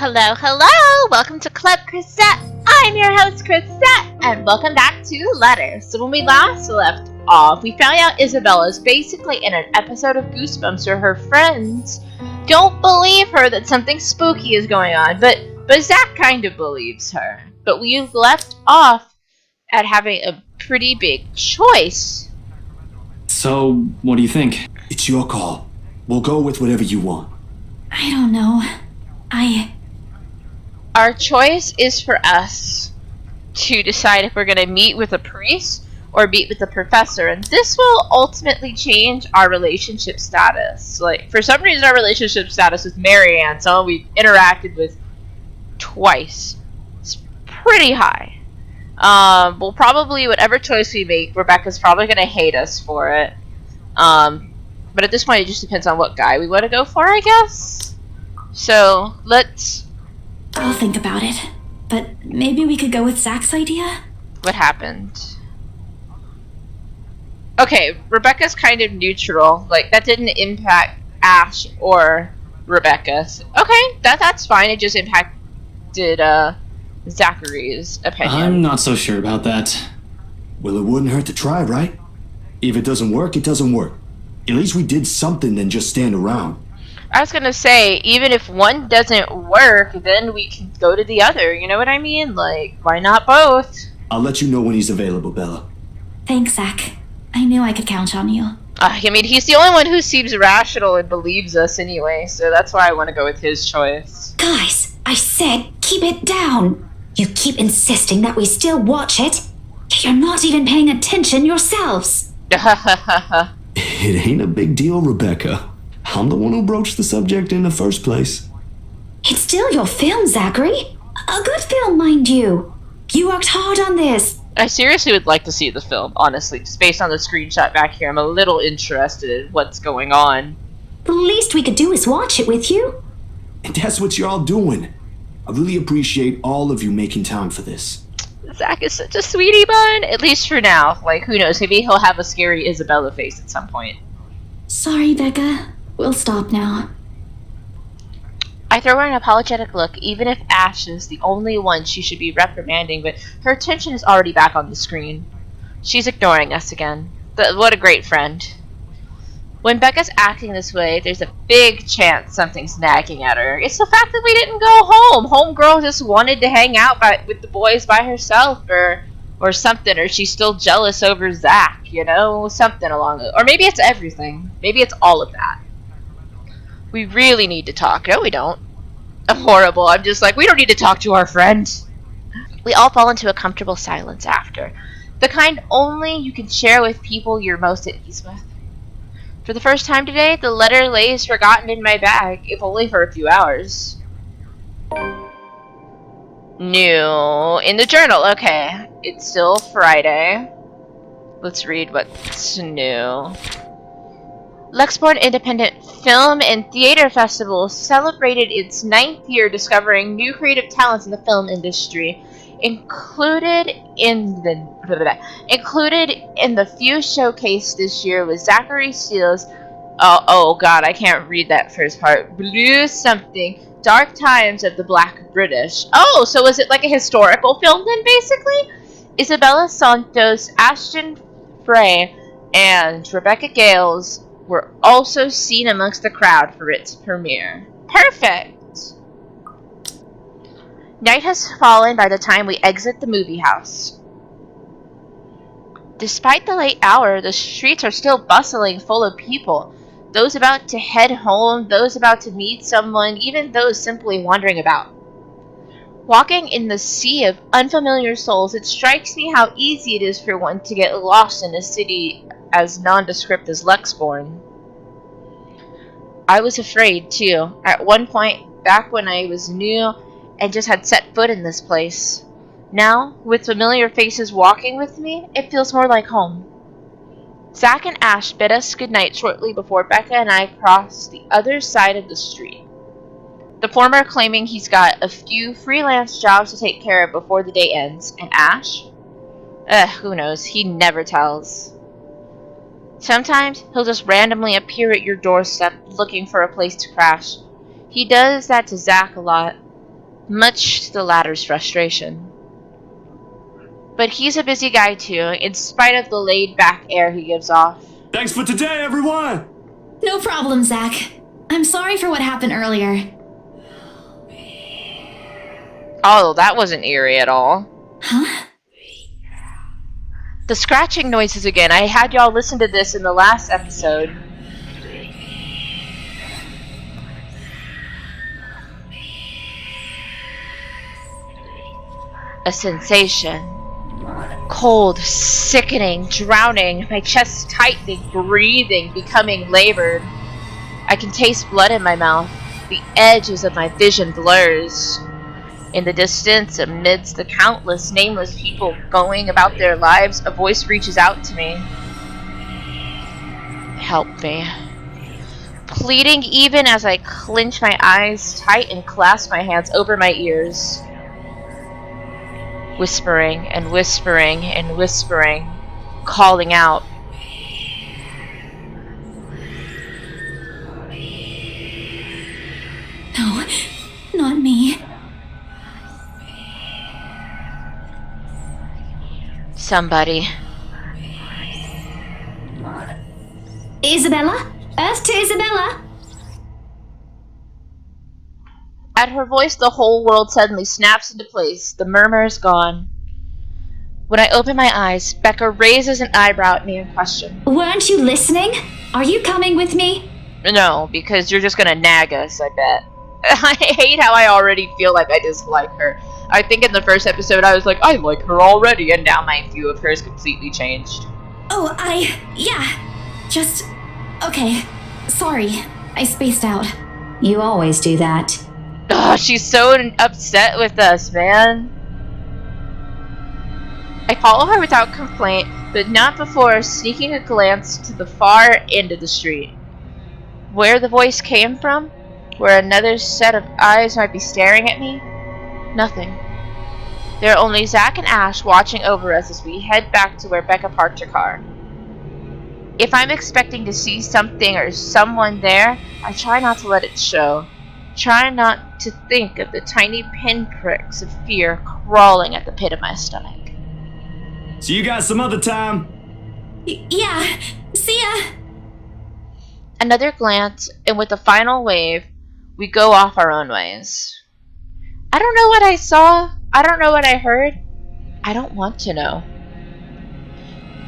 Hello, hello! Welcome to Club Chrisette. I'm your host, Chrisette, and welcome back to Letters. So when we last left off, we found out Isabella is basically in an episode of Goosebumps where her friends don't believe her that something spooky is going on, but Zach kind of believes her. But we left off at having a pretty big choice. So, what do you think? It's your call. We'll go with whatever you want. I don't know. Our choice is for us to decide if we're going to meet with a priest or meet with the professor, and this will ultimately change our relationship status. Like, for some reason, our relationship status with Marianne, someone we interacted with twice, is pretty high. We'll probably, whatever choice we make, Rebecca's probably going to hate us for it. But at this point, it just depends on what guy we want to go for, I guess. So, I'll think about it. But maybe we could go with Zach's idea? What happened? Okay, Rebecca's kind of neutral. Like, that didn't impact Ash or Rebecca. Okay, that's fine. It just impacted, Zachary's opinion. I'm not so sure about that. Well, it wouldn't hurt to try, right? If it doesn't work, it doesn't work. At least we did something than just stand around. I was gonna say, even if one doesn't work, then we can go to the other, you know what I mean? Like, why not both? I'll let you know when he's available, Bella. Thanks, Zach. I knew I could count on you. I mean, he's the only one who seems rational and believes us anyway, so that's why I want to go with his choice. Guys, I said keep it down. You keep insisting that we still watch it, yet you're not even paying attention yourselves. It ain't a big deal, Rebecca. I'm the one who broached the subject in the first place. It's still your film, Zachary. A good film, mind you. You worked hard on this. I seriously would like to see the film, honestly. Just based on the screenshot back here, I'm a little interested in what's going on. The least we could do is watch it with you. And that's what you're all doing. I really appreciate all of you making time for this. Zach is such a sweetie bun, at least for now. Like, who knows, maybe he'll have a scary Isabella face at some point. Sorry, Becca. We'll stop now. I throw her an apologetic look, even if Ash is the only one she should be reprimanding, but her attention is already back on the screen. She's ignoring us again. What a great friend. When Becca's acting this way, there's a big chance something's nagging at her. It's the fact that we didn't go home. Homegirl just wanted to hang out with the boys by herself, or something, or she's still jealous over Zach, you know? Something along those. Or maybe it's everything. Maybe it's all of that. We really need to talk. No, we don't. I'm horrible. I'm just like, we don't need to talk to our friend. We all fall into a comfortable silence after. The kind only you can share with people you're most at ease with. For the first time today, the letter lays forgotten in my bag, if only for a few hours. New in the journal. Okay, it's still Friday. Let's read what's new. Lexborn Independent Film and Theater Festival celebrated its 9th year discovering new creative talents in the film industry. Included in the few showcased this year was Zachary Steele's oh god, I can't read that first part. Blue something. Dark Times of the Black British. Oh, so was it like a historical film then, basically? Isabella Santos, Ashton Frey, and Rebecca Gales were also seen amongst the crowd for its premiere. Perfect! Night has fallen by the time we exit the movie house. Despite the late hour, the streets are still bustling, full of people. Those about to head home, those about to meet someone, even those simply wandering about. Walking in the sea of unfamiliar souls, it strikes me how easy it is for one to get lost in a city as nondescript as Lexborn. I was afraid, too, at one point back when I was new and just had set foot in this place. Now, with familiar faces walking with me, it feels more like home. Zach and Ash bid us goodnight shortly before Becca and I crossed the other side of the street. The former claiming he's got a few freelance jobs to take care of before the day ends, and Ash? Who knows, he never tells. Sometimes he'll just randomly appear at your doorstep looking for a place to crash. He does that to Zach a lot. much to the latter's frustration. But he's a busy guy too, in spite of the laid-back air he gives off. Thanks for today, everyone! No problem, Zach. I'm sorry for what happened earlier. Oh, that wasn't eerie at all. Huh? The scratching noises again. I had y'all listen to this in the last episode. A sensation. Cold, sickening, drowning, my chest tightening, breathing, becoming labored. I can taste blood in my mouth. The edges of my vision blurs. In the distance, amidst the countless nameless people going about their lives, a voice reaches out to me. Help me. Pleading even as I clench my eyes tight and clasp my hands over my ears. Whispering and whispering and whispering, calling out. No, not me. Somebody. Isabella? Earth to Isabella? At her voice, the whole world suddenly snaps into place. The murmur is gone. When I open my eyes, Becca raises an eyebrow at me in question. Weren't you listening? Are you coming with me? No, because you're just gonna nag us, I bet. I hate how I already feel like I dislike her. I think in the first episode I was like, I like her already, and now my view of her is completely changed. Oh, yeah. Just... Okay. Sorry. I spaced out. You always do that. Ugh, she's so upset with us, man. I follow her without complaint, but not before sneaking a glance to the far end of the street. Where the voice came from? Where another set of eyes might be staring at me? Nothing. There are only Zach and Ash watching over us as we head back to where Becca parked her car. If I'm expecting to see something or someone there, I try not to let it show. Try not to think of the tiny pinpricks of fear crawling at the pit of my stomach. See you guys some other time. Yeah. See ya. Another glance, and with a final wave, we go off our own ways. I don't know what I saw. I don't know what I heard. I don't want to know.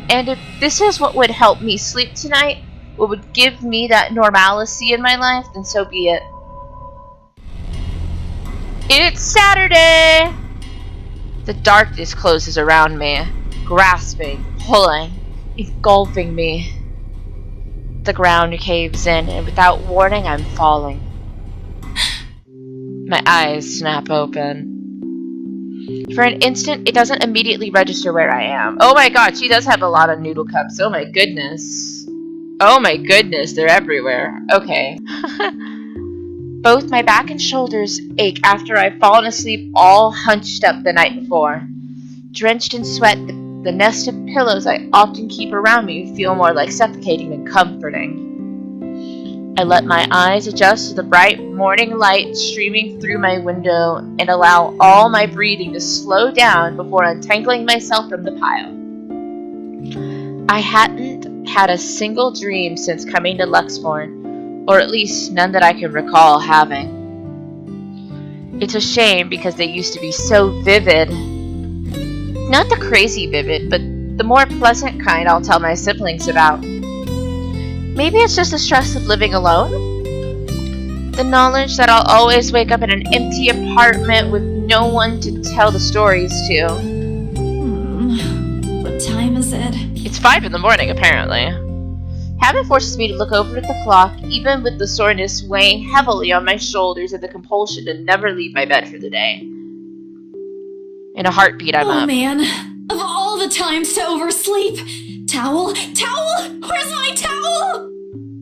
And if this is what would help me sleep tonight, what would give me that normalcy in my life, then so be it. It's Saturday! The darkness closes around me, grasping, pulling, engulfing me. The ground caves in, and without warning, I'm falling. My eyes snap open. For an instant, it doesn't immediately register where I am. Oh my god, she does have a lot of noodle cups. Oh my goodness. Oh my goodness, they're everywhere. Okay. Both my back and shoulders ache after I've fallen asleep all hunched up the night before. Drenched in sweat, the nest of pillows I often keep around me feel more like suffocating than comforting. I let my eyes adjust to the bright morning light streaming through my window and allow all my breathing to slow down before untangling myself from the pile. I hadn't had a single dream since coming to Luxmore, or at least none that I can recall having. It's a shame because they used to be so vivid. Not the crazy vivid, but the more pleasant kind I'll tell my siblings about. Maybe it's just the stress of living alone? The knowledge that I'll always wake up in an empty apartment with no one to tell the stories to. What time is it? It's 5 in the morning, apparently. Habit forces me to look over at the clock, even with the soreness weighing heavily on my shoulders and the compulsion to never leave my bed for the day. In a heartbeat, I'm up. Oh man, of all the times to oversleep. Towel? Where's my towel?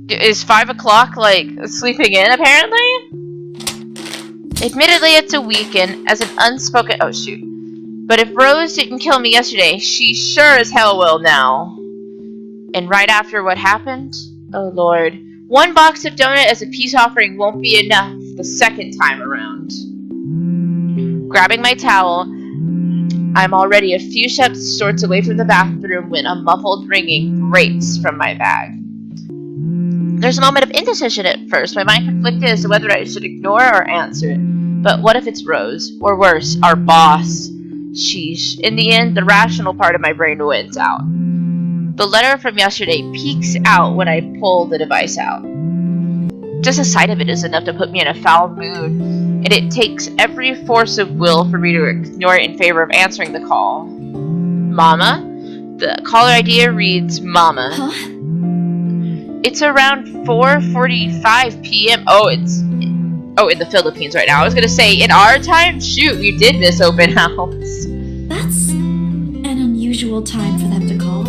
Is 5 o'clock, like, sleeping in, apparently? Admittedly, it's a weekend, as an unspoken— oh, shoot. But if Rose didn't kill me yesterday, she sure as hell will now. And right after what happened, oh lord, 1 box of donut as a peace offering won't be enough the second time around. Grabbing my towel, I'm already a few steps away from the bathroom when a muffled ringing breaks from my bag. There's a moment of indecision at first. My mind conflicted as to whether I should ignore or answer it. But what if it's Rose? Or worse, our boss? Sheesh. In the end, the rational part of my brain wins out. The letter from yesterday peeks out when I pull the device out. Just the sight of it is enough to put me in a foul mood, and it takes every force of will for me to ignore it in favor of answering the call. Mama? The caller ID reads Mama. Huh? It's around 4:45 p.m. Oh, in the Philippines right now. I was gonna say, in our time? Shoot, we did miss open house. That's an unusual time for them to call.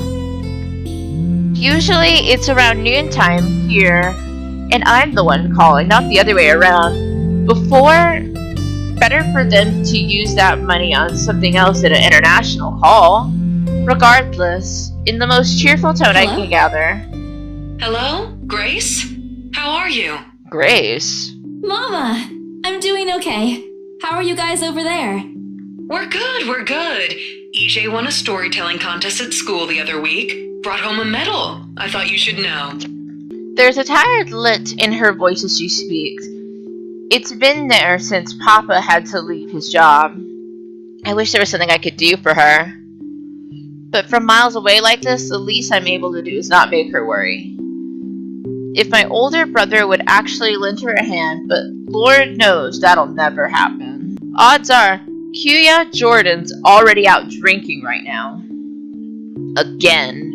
Usually, it's around noontime here, and I'm the one calling, not the other way around. Better for them to use that money on something else than an international call. Regardless, in the most cheerful tone I can gather. Hello? Grace? How are you? Grace? Mama! I'm doing okay. How are you guys over there? We're good. EJ won a storytelling contest at school the other week. Brought home a medal. I thought you should know. There's a tired lilt in her voice as she speaks. It's been there since Papa had to leave his job. I wish there was something I could do for her. But from miles away like this, the least I'm able to do is not make her worry. If my older brother would actually lend her a hand, but Lord knows that'll never happen. Odds are, Kuya Jordan's already out drinking right now. Again.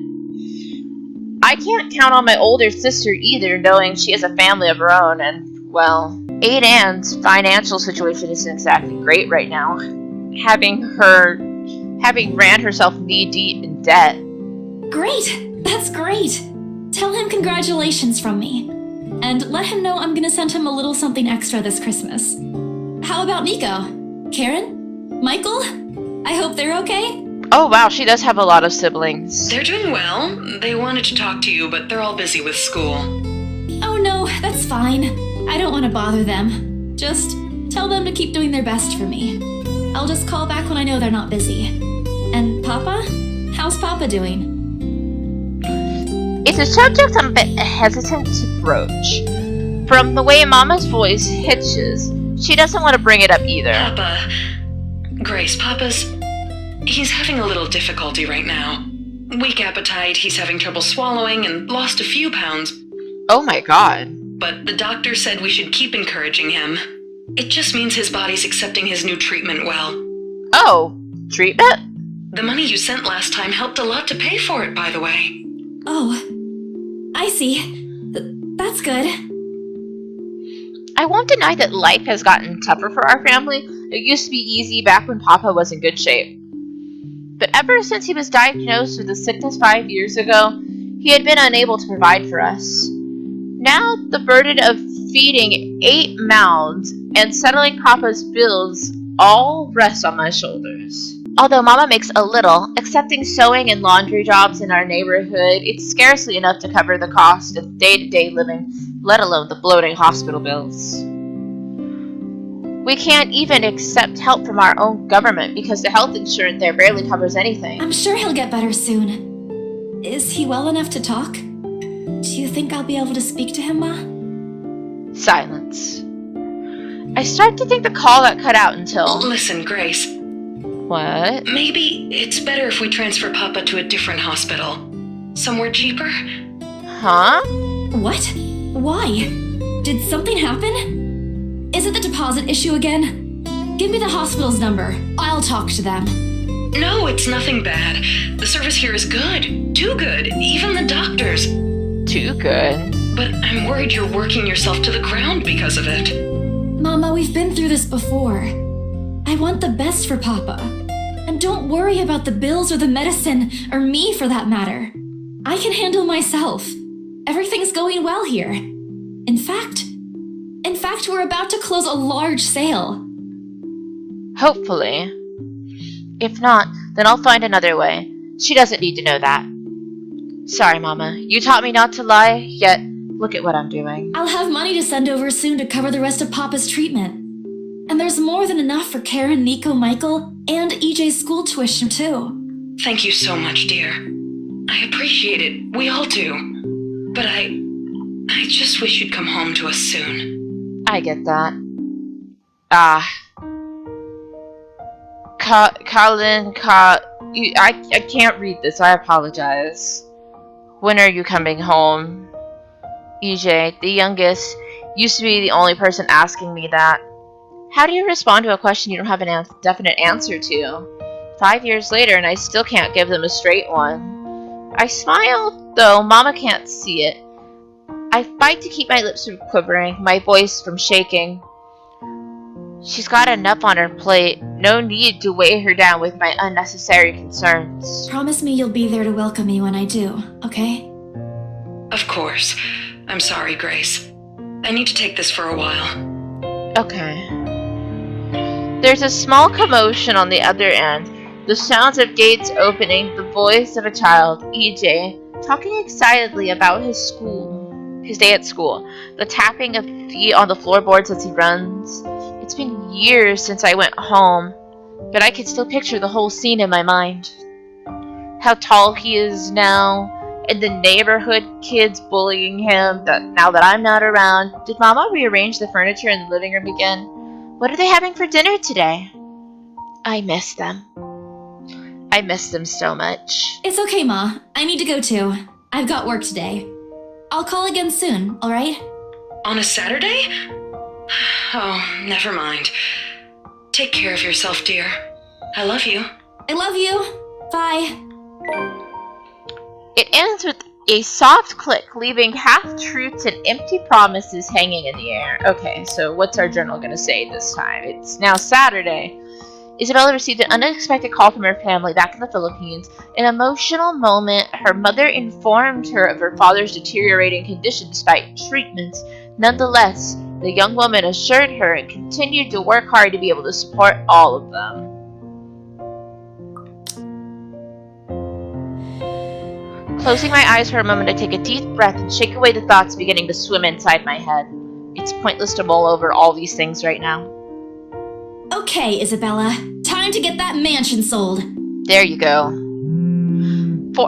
I can't count on my older sister either, knowing she has a family of her own, and, well, Aunt Anne's financial situation isn't exactly great right now. Having ran herself knee-deep in debt. Great! That's great! Tell him congratulations from me. And let him know I'm gonna send him a little something extra this Christmas. How about Nico? Karen? Michael? I hope they're okay? Oh wow, she does have a lot of siblings. They're doing well. They wanted to talk to you, but they're all busy with school. Oh no, that's fine. I don't want to bother them. Just tell them to keep doing their best for me. I'll just call back when I know they're not busy. And Papa? How's Papa doing? It's a subject I'm a bit hesitant to broach. From the way Mama's voice hitches, she doesn't want to bring it up either. Grace, he's having a little difficulty right now. Weak appetite, he's having trouble swallowing, and lost a few pounds. Oh my god. But the doctor said we should keep encouraging him. It just means his body's accepting his new treatment well. Oh, treatment? The money you sent last time helped a lot to pay for it, by the way. Oh, I see. That's good. I won't deny that life has gotten tougher for our family. It used to be easy back when Papa was in good shape. But ever since he was diagnosed with a sickness 5 years ago, he had been unable to provide for us. Now the burden of feeding 8 mouths and settling Papa's bills all rests on my shoulders. Although Mama makes a little, accepting sewing and laundry jobs in our neighborhood, it's scarcely enough to cover the cost of day-to-day living, let alone the bloating hospital bills. We can't even accept help from our own government because the health insurance there barely covers anything. I'm sure he'll get better soon. Is he well enough to talk? Do you think I'll be able to speak to him, Ma? Silence. I start to think the call got cut out until... Listen, Grace. What? Maybe it's better if we transfer Papa to a different hospital. Somewhere cheaper? Huh? What? Why? Did something happen? Is it the deposit issue again? Give me the hospital's number. I'll talk to them. No, it's nothing bad. The service here is good. Too good. Even the doctors. Too good. But I'm worried you're working yourself to the ground because of it. Mama, we've been through this before. I want the best for Papa. And don't worry about the bills or the medicine, or me for that matter. I can handle myself. Everything's going well here. In fact, we're about to close a large sale. Hopefully. If not, then I'll find another way. She doesn't need to know that. Sorry, Mama. You taught me not to lie, yet look at what I'm doing. I'll have money to send over soon to cover the rest of Papa's treatment. And there's more than enough for Karen, Nico, Michael, and EJ's school tuition, too. Thank you so much, dear. I appreciate it. We all do. But I just wish you'd come home to us soon. I get that. Colin, I can't read this. I apologize. When are you coming home? EJ, the youngest, used to be the only person asking me that. How do you respond to a question you don't have a definite answer to? 5 years later, and I still can't give them a straight one. I smile, though Mama can't see it. I fight to keep my lips from quivering, my voice from shaking. She's got enough on her plate. No need to weigh her down with my unnecessary concerns. Promise me you'll be there to welcome me when I do, okay? Of course. I'm sorry, Grace. I need to take this for a while. Okay. There's a small commotion on the other end. The sounds of gates opening, the voice of a child, EJ, talking excitedly about his day at school, the tapping of feet on the floorboards as he runs. It's been years since I went home, but I can still picture the whole scene in my mind. How tall he is now, and the neighborhood kids bullying him now that I'm not around. Did Mama rearrange the furniture in the living room again? What are they having for dinner today? I miss them. I miss them so much. It's okay, Ma. I need to go too. I've got work today. I'll call again soon, alright? On a Saturday? Oh, never mind. Take care of yourself, dear. I love you. I love you. Bye. It ends with a soft click, leaving half-truths and empty promises hanging in the air. Okay, so what's our journal going to say this time? It's now Saturday. Isabella received an unexpected call from her family back in the Philippines. An emotional moment, her mother informed her of her father's deteriorating condition despite treatments. Nonetheless, the young woman assured her and continued to work hard to be able to support all of them. Closing my eyes for a moment, I take a deep breath and shake away the thoughts beginning to swim inside my head. It's pointless to mull over all these things right now. Okay, Isabella. Time to get that mansion sold. There you go.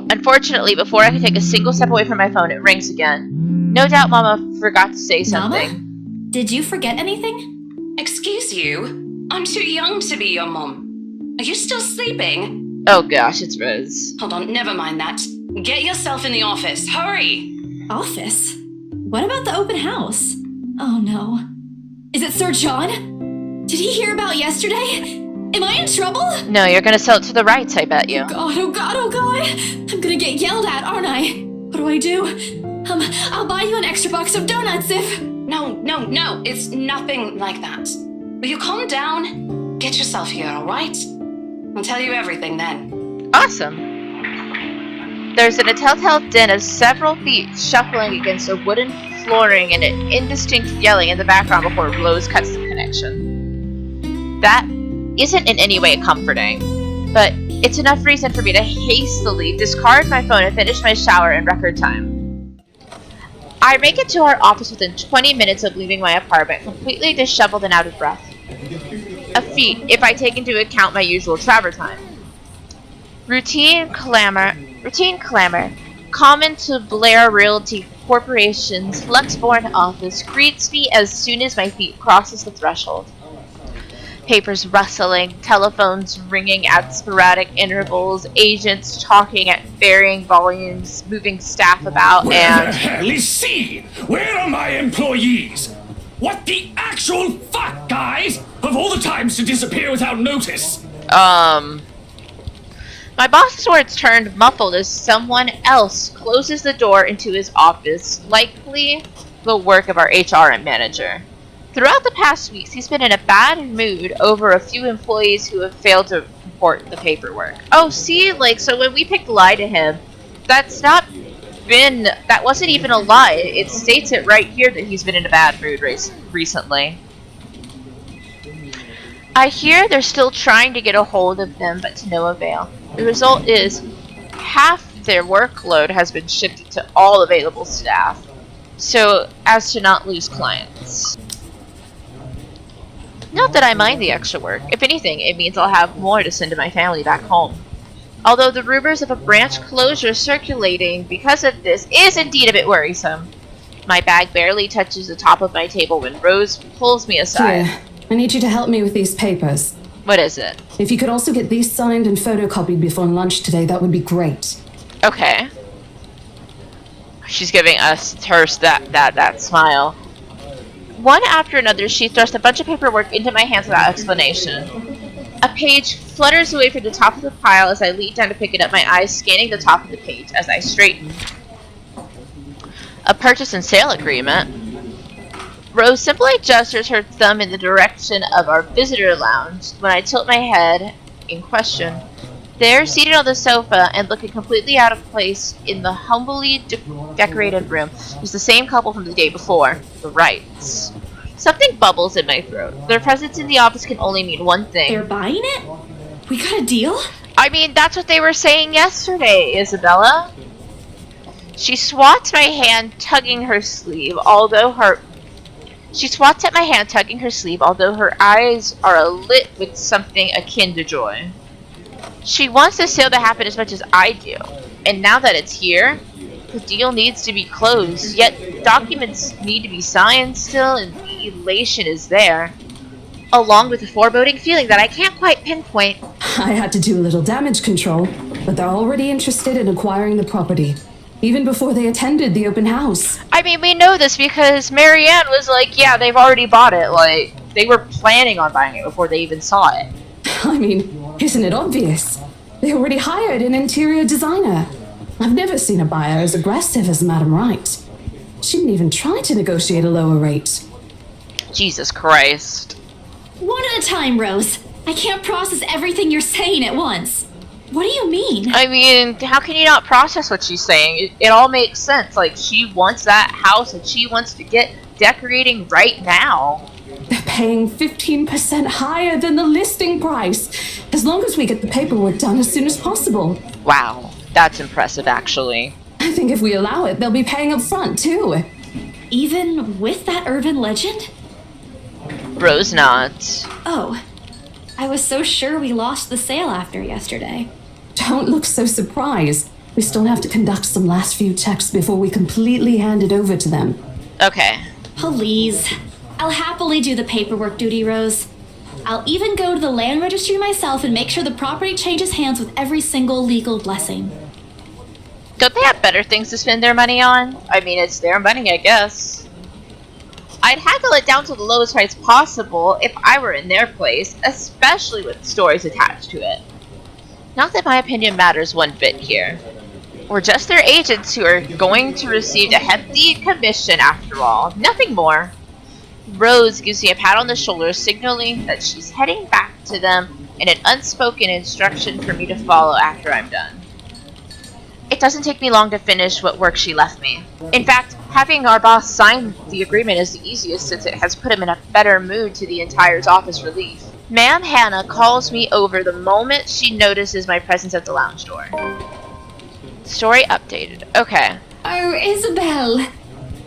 Unfortunately, before I can take a single step away from my phone, it rings again. No doubt Mama forgot to say something. Mama? Did you forget anything? Excuse you? I'm too young to be your mom. Are you still sleeping? Oh gosh, it's Rose. Hold on, never mind that. Get yourself in the office. Hurry! Office? What about the open house? Oh no. Is it Sir John? Did he hear about yesterday? Am I in trouble? No, you're gonna sell it to the rights, I bet you. Oh god, oh god! I'm gonna get yelled at, aren't I? What do I do? I'll buy you an extra box of donuts if... No, it's nothing like that. Will you calm down? Get yourself here, alright? I'll tell you everything then. Awesome. There's a telltale din of several feet shuffling against a wooden flooring and an indistinct yelling in the background before Rose cuts the connection. That isn't in any way comforting, but it's enough reason for me to hastily discard my phone and finish my shower in record time. I make it to our office within 20 minutes of leaving my apartment, completely disheveled and out of breath. A feat, if I take into account my usual travel time. Routine clamor, common to Blair Realty Corporation's Luxborn office, greets me as soon as my feet crosses the threshold. Papers rustling, telephones ringing at sporadic intervals, agents talking at varying volumes, moving staff about, Where the hell is C? Where are my employees? What the actual fuck, guys? Of all the times to disappear without notice. My boss's words turned muffled as someone else closes the door into his office, likely the work of our HR manager. Throughout the past weeks, he's been in a bad mood over a few employees who have failed to report the paperwork. Oh, see, so when we picked lie to him, that wasn't even a lie. It states it right here that he's been in a bad mood recently. I hear they're still trying to get a hold of them, but to no avail. The result is half their workload has been shifted to all available staff, so as to not lose clients. Not that I mind the extra work. If anything, it means I'll have more to send to my family back home. Although the rumors of a branch closure circulating because of this is indeed a bit worrisome. My bag barely touches the top of my table when Rose pulls me aside. Here, I need you to help me with these papers. What is it? If you could also get these signed and photocopied before lunch today, that would be great. Okay. She's giving us that smile. One after another, she thrusts a bunch of paperwork into my hands without explanation. A page flutters away from the top of the pile as I lean down to pick it up, my eyes scanning the top of the page as I straighten. A purchase and sale agreement. Rose simply gestures her thumb in the direction of our visitor lounge when I tilt my head in question. There, seated on the sofa and looking completely out of place in the humbly decorated room, is the same couple from the day before, the Wrights. Something bubbles in my throat. Their presence in the office can only mean one thing. They're buying it? We got a deal? I mean, that's what they were saying yesterday, Isabella. She swats at my hand, tugging her sleeve, although her eyes are alit with something akin to joy. She wants the sale to happen as much as I do, and now that it's here, the deal needs to be closed, yet documents need to be signed still, and the elation is there, along with a foreboding feeling that I can't quite pinpoint. I had to do a little damage control, but they're already interested in acquiring the property, even before they attended the open house. I mean, we know this because Marianne was like, yeah, they've already bought it. Like, they were planning on buying it before they even saw it. I mean, isn't it obvious? They already hired an interior designer. I've never seen a buyer as aggressive as Madame Wright. She didn't even try to negotiate a lower rate. Jesus Christ. One at a time, Rose. I can't process everything you're saying at once. What do you mean? I mean, how can you not process what she's saying? It all makes sense. Like, she wants that house and she wants to get decorating right now. They're paying 15% higher than the listing price, as long as we get the paperwork done as soon as possible. Wow, that's impressive, actually. I think if we allow it, they'll be paying up front, too. Even with that urban legend? Rose nods. Oh, I was so sure we lost the sale after yesterday. Don't look so surprised. We still have to conduct some last few checks before we completely hand it over to them. Okay. Please. I'll happily do the paperwork duty, Rose. I'll even go to the land registry myself and make sure the property changes hands with every single legal blessing. Don't they have better things to spend their money on? I mean, it's their money, I guess. I'd haggle it down to the lowest price possible if I were in their place, especially with stories attached to it. Not that my opinion matters one bit here. We're just their agents who are going to receive a hefty commission after all, nothing more. Rose gives me a pat on the shoulder, signaling that she's heading back to them and an unspoken instruction for me to follow after I'm done. It doesn't take me long to finish what work she left me. In fact, having our boss sign the agreement is the easiest since it has put him in a better mood to the entire office relief. Ma'am Hannah calls me over the moment she notices my presence at the lounge door. Story updated. Okay. Oh, Isabel!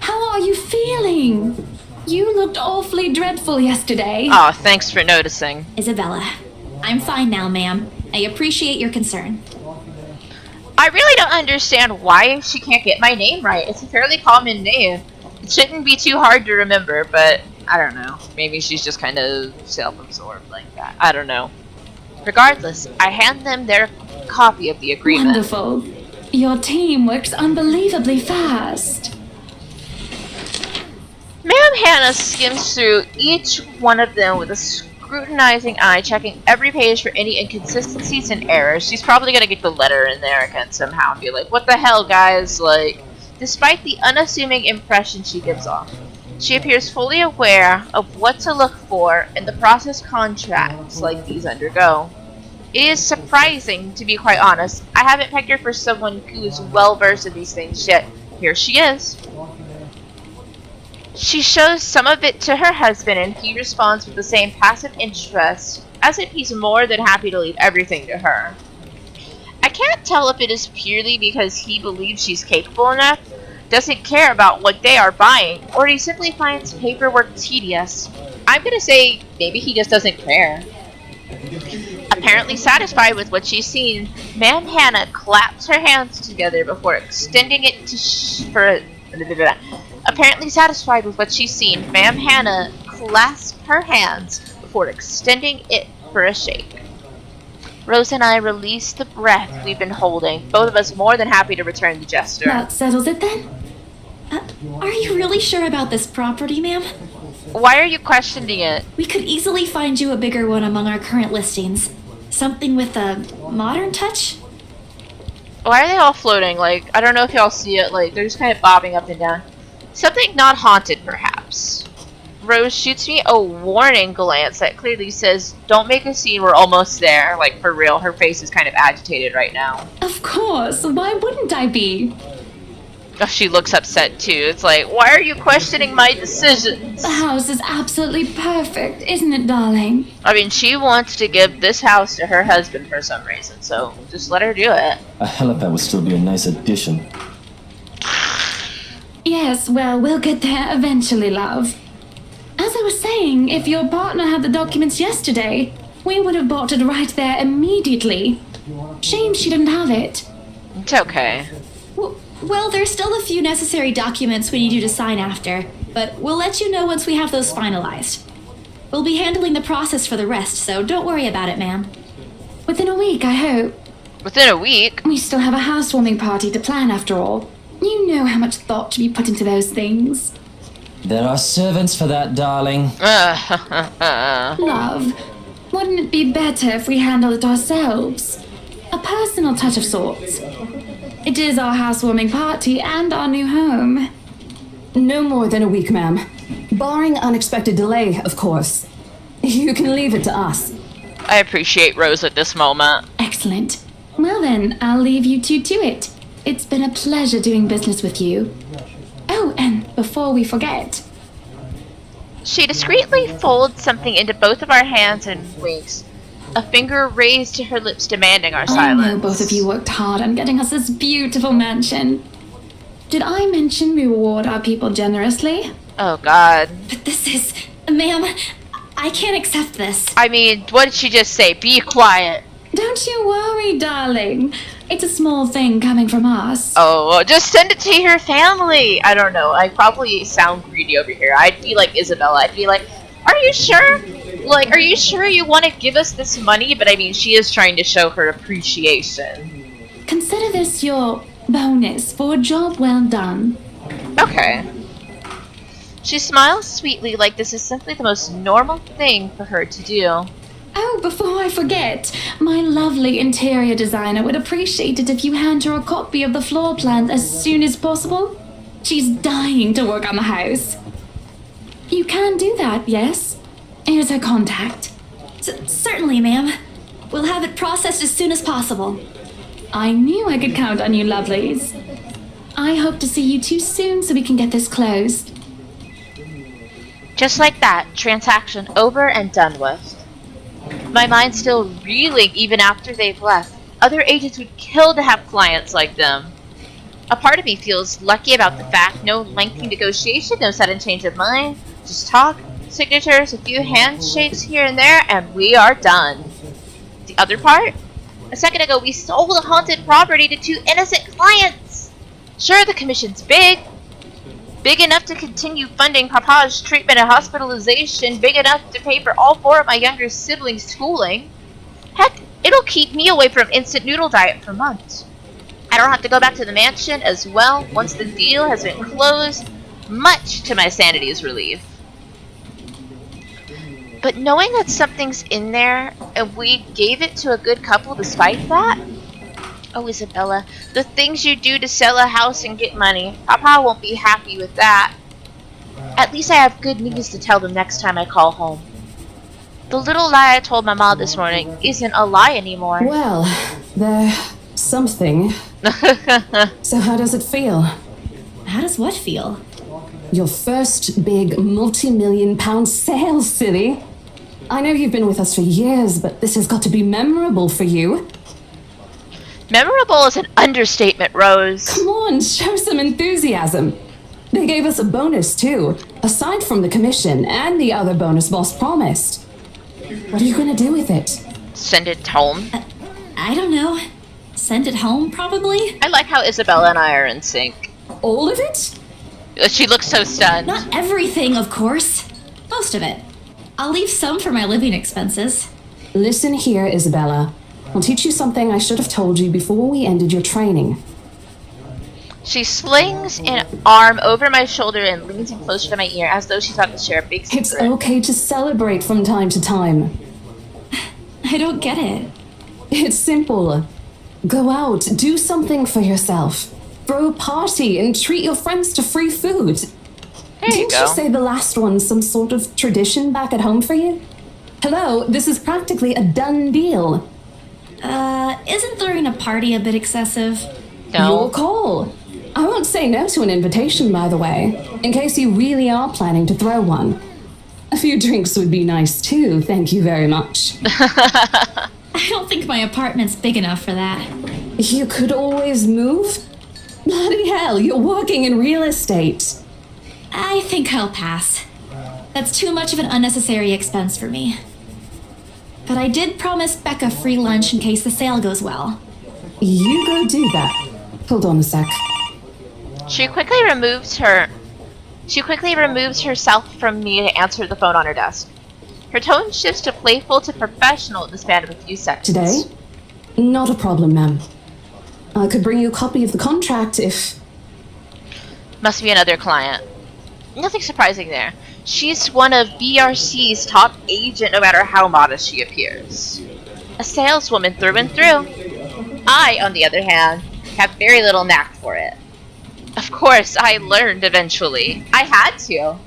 How are you feeling? You looked awfully dreadful yesterday. Aw, thanks for noticing. Isabella, I'm fine now, ma'am. I appreciate your concern. I really don't understand why she can't get my name right. It's a fairly common name. It shouldn't be too hard to remember, but I don't know. Maybe she's just kind of self-absorbed like that. I don't know. Regardless, I hand them their copy of the agreement. Wonderful. Your team works unbelievably fast. Ma'am Hannah skims through each one of them with a scrutinizing eye, checking every page for any inconsistencies and errors. She's probably gonna get the letter in there again somehow and be like, what the hell, guys? Like, despite the unassuming impression she gives off, she appears fully aware of what to look for in the process contracts like these undergo. It is surprising, to be quite honest. I haven't pegged her for someone who is well versed in these things yet. Here she is. She shows some of it to her husband, and he responds with the same passive interest, as if he's more than happy to leave everything to her. I can't tell if it is purely because he believes she's capable enough, doesn't care about what they are buying, or he simply finds paperwork tedious. I'm gonna say maybe he just doesn't care. Apparently satisfied with what she's seen, Ma'am Hannah claps her hands together before extending it to Apparently satisfied with what she's seen, Ma'am Hannah clasps her hands before extending it for a shake. Rose and I release the breath we've been holding, both of us more than happy to return the gesture. That settles it then? Are you really sure about this property, ma'am? Why are you questioning it? We could easily find you a bigger one among our current listings. Something with a modern touch? Why are they all floating? Like, I don't know if y'all see it, like, they're just kind of bobbing up and down. Something not haunted, perhaps. Rose shoots me a warning glance that clearly says, don't make a scene, we're almost there. Like, for real, her face is kind of agitated right now. Of course, why wouldn't I be? Oh, she looks upset too. It's like, why are you questioning my decisions? The house is absolutely perfect, isn't it, darling? I mean, she wants to give this house to her husband for some reason, so just let her do it. A helipad would still be a nice addition. Yes, well, we'll get there eventually, love. As I was saying, if your partner had the documents yesterday, we would have bought it right there immediately. Shame she didn't have it. It's okay. Well, there's still a few necessary documents we need you to sign after, but we'll let you know once we have those finalized. We'll be handling the process for the rest, so don't worry about it, ma'am. Within a week, I hope. Within a week? We still have a housewarming party to plan, after all. You know how much thought should be put into those things. There are servants for that, darling. Love, wouldn't it be better if we handled it ourselves? A personal touch of sorts. It is our housewarming party and our new home. No more than a week, ma'am. Barring unexpected delay, of course. You can leave it to us. I appreciate Rose at this moment. Excellent. Well then, I'll leave you two to it. It's been a pleasure doing business with you. Oh, and before we forget... She discreetly folds something into both of our hands and winks, a finger raised to her lips demanding our silence. I know both of you worked hard on getting us this beautiful mansion. Did I mention we reward our people generously? Oh, God. But this is... Ma'am, I can't accept this. I mean, what did she just say? Be quiet. Don't you worry, darling. It's a small thing coming from us. Oh, just send it to your family. I don't know. I probably sound greedy over here. I'd be like Isabella. I'd be like, are you sure? Like, are you sure you want to give us this money? But I mean, she is trying to show her appreciation. Consider this your bonus for a job well done. Okay. She smiles sweetly like this is simply the most normal thing for her to do. Oh, before I forget, my lovely interior designer would appreciate it if you hand her a copy of the floor plan as soon as possible. She's dying to work on the house. You can do that, yes? Here's her contact. Certainly, ma'am. We'll have it processed as soon as possible. I knew I could count on you, lovelies. I hope to see you two soon so we can get this closed. Just like that, transaction over and done with. My mind's still reeling even after they've left. Other agents would kill to have clients like them. A part of me feels lucky about the fact no lengthy negotiation, no sudden change of mind. Just talk, signatures, a few handshakes here and there, and we are done. The other part? A second ago we sold a haunted property to 2 innocent clients. Sure, the commission's big enough to continue funding Papa's treatment and hospitalization, big enough to pay for all 4 of my younger siblings' schooling. Heck, it'll keep me away from instant noodle diet for months. I don't have to go back to the mansion as well once the deal has been closed, much to my sanity's relief. But knowing that something's in there, and we gave it to a good couple despite that? Oh, Isabella, the things you do to sell a house and get money. Papa won't be happy with that. At least I have good news to tell them next time I call home. The little lie I told my mom this morning isn't a lie anymore. Well, there's something. So how does it feel? How does what feel? Your first big multi-million-pound sale, silly. I know you've been with us for years, but this has got to be memorable for you. Memorable is an understatement, Rose. Come on, show some enthusiasm. They gave us a bonus, too. Aside from the commission and the other bonus boss promised, what are you going to do with it? Send it home. I don't know. Send it home, probably? I like how Isabella and I are in sync. All of it? She looks so stunned. Not everything, of course. Most of it. I'll leave some for my living expenses. Listen here, Isabella. I'll teach you something I should have told you before we ended your training. She slings an arm over my shoulder and leans in closer to my ear as though she's about to share a big secret. It's okay to celebrate from time to time. I don't get it. It's simple. Go out, do something for yourself. Throw a party and treat your friends to free food. There you Didn't go. you say the last one's some sort of tradition back at home for you? Hello, this is practically a done deal. Isn't throwing a party a bit excessive? No. Your call. I won't say no to an invitation, by the way, in case you really are planning to throw one. A few drinks would be nice too, thank you very much. I don't think my apartment's big enough for that. You could always move? Bloody hell, you're working in real estate. I think I'll pass. That's too much of an unnecessary expense for me. But I did promise Becca free lunch in case the sale goes well. You go do that. Hold on a sec. She quickly removes herself from me to answer the phone on her desk. Her tone shifts to playful to professional in the span of a few seconds. Today? Not a problem, ma'am. I could bring you a copy of the contract if... Must be another client. Nothing surprising there. She's one of BRC's top agent, no matter how modest she appears. A saleswoman through and through. I, on the other hand, have very little knack for it. Of course, I learned eventually. I had to.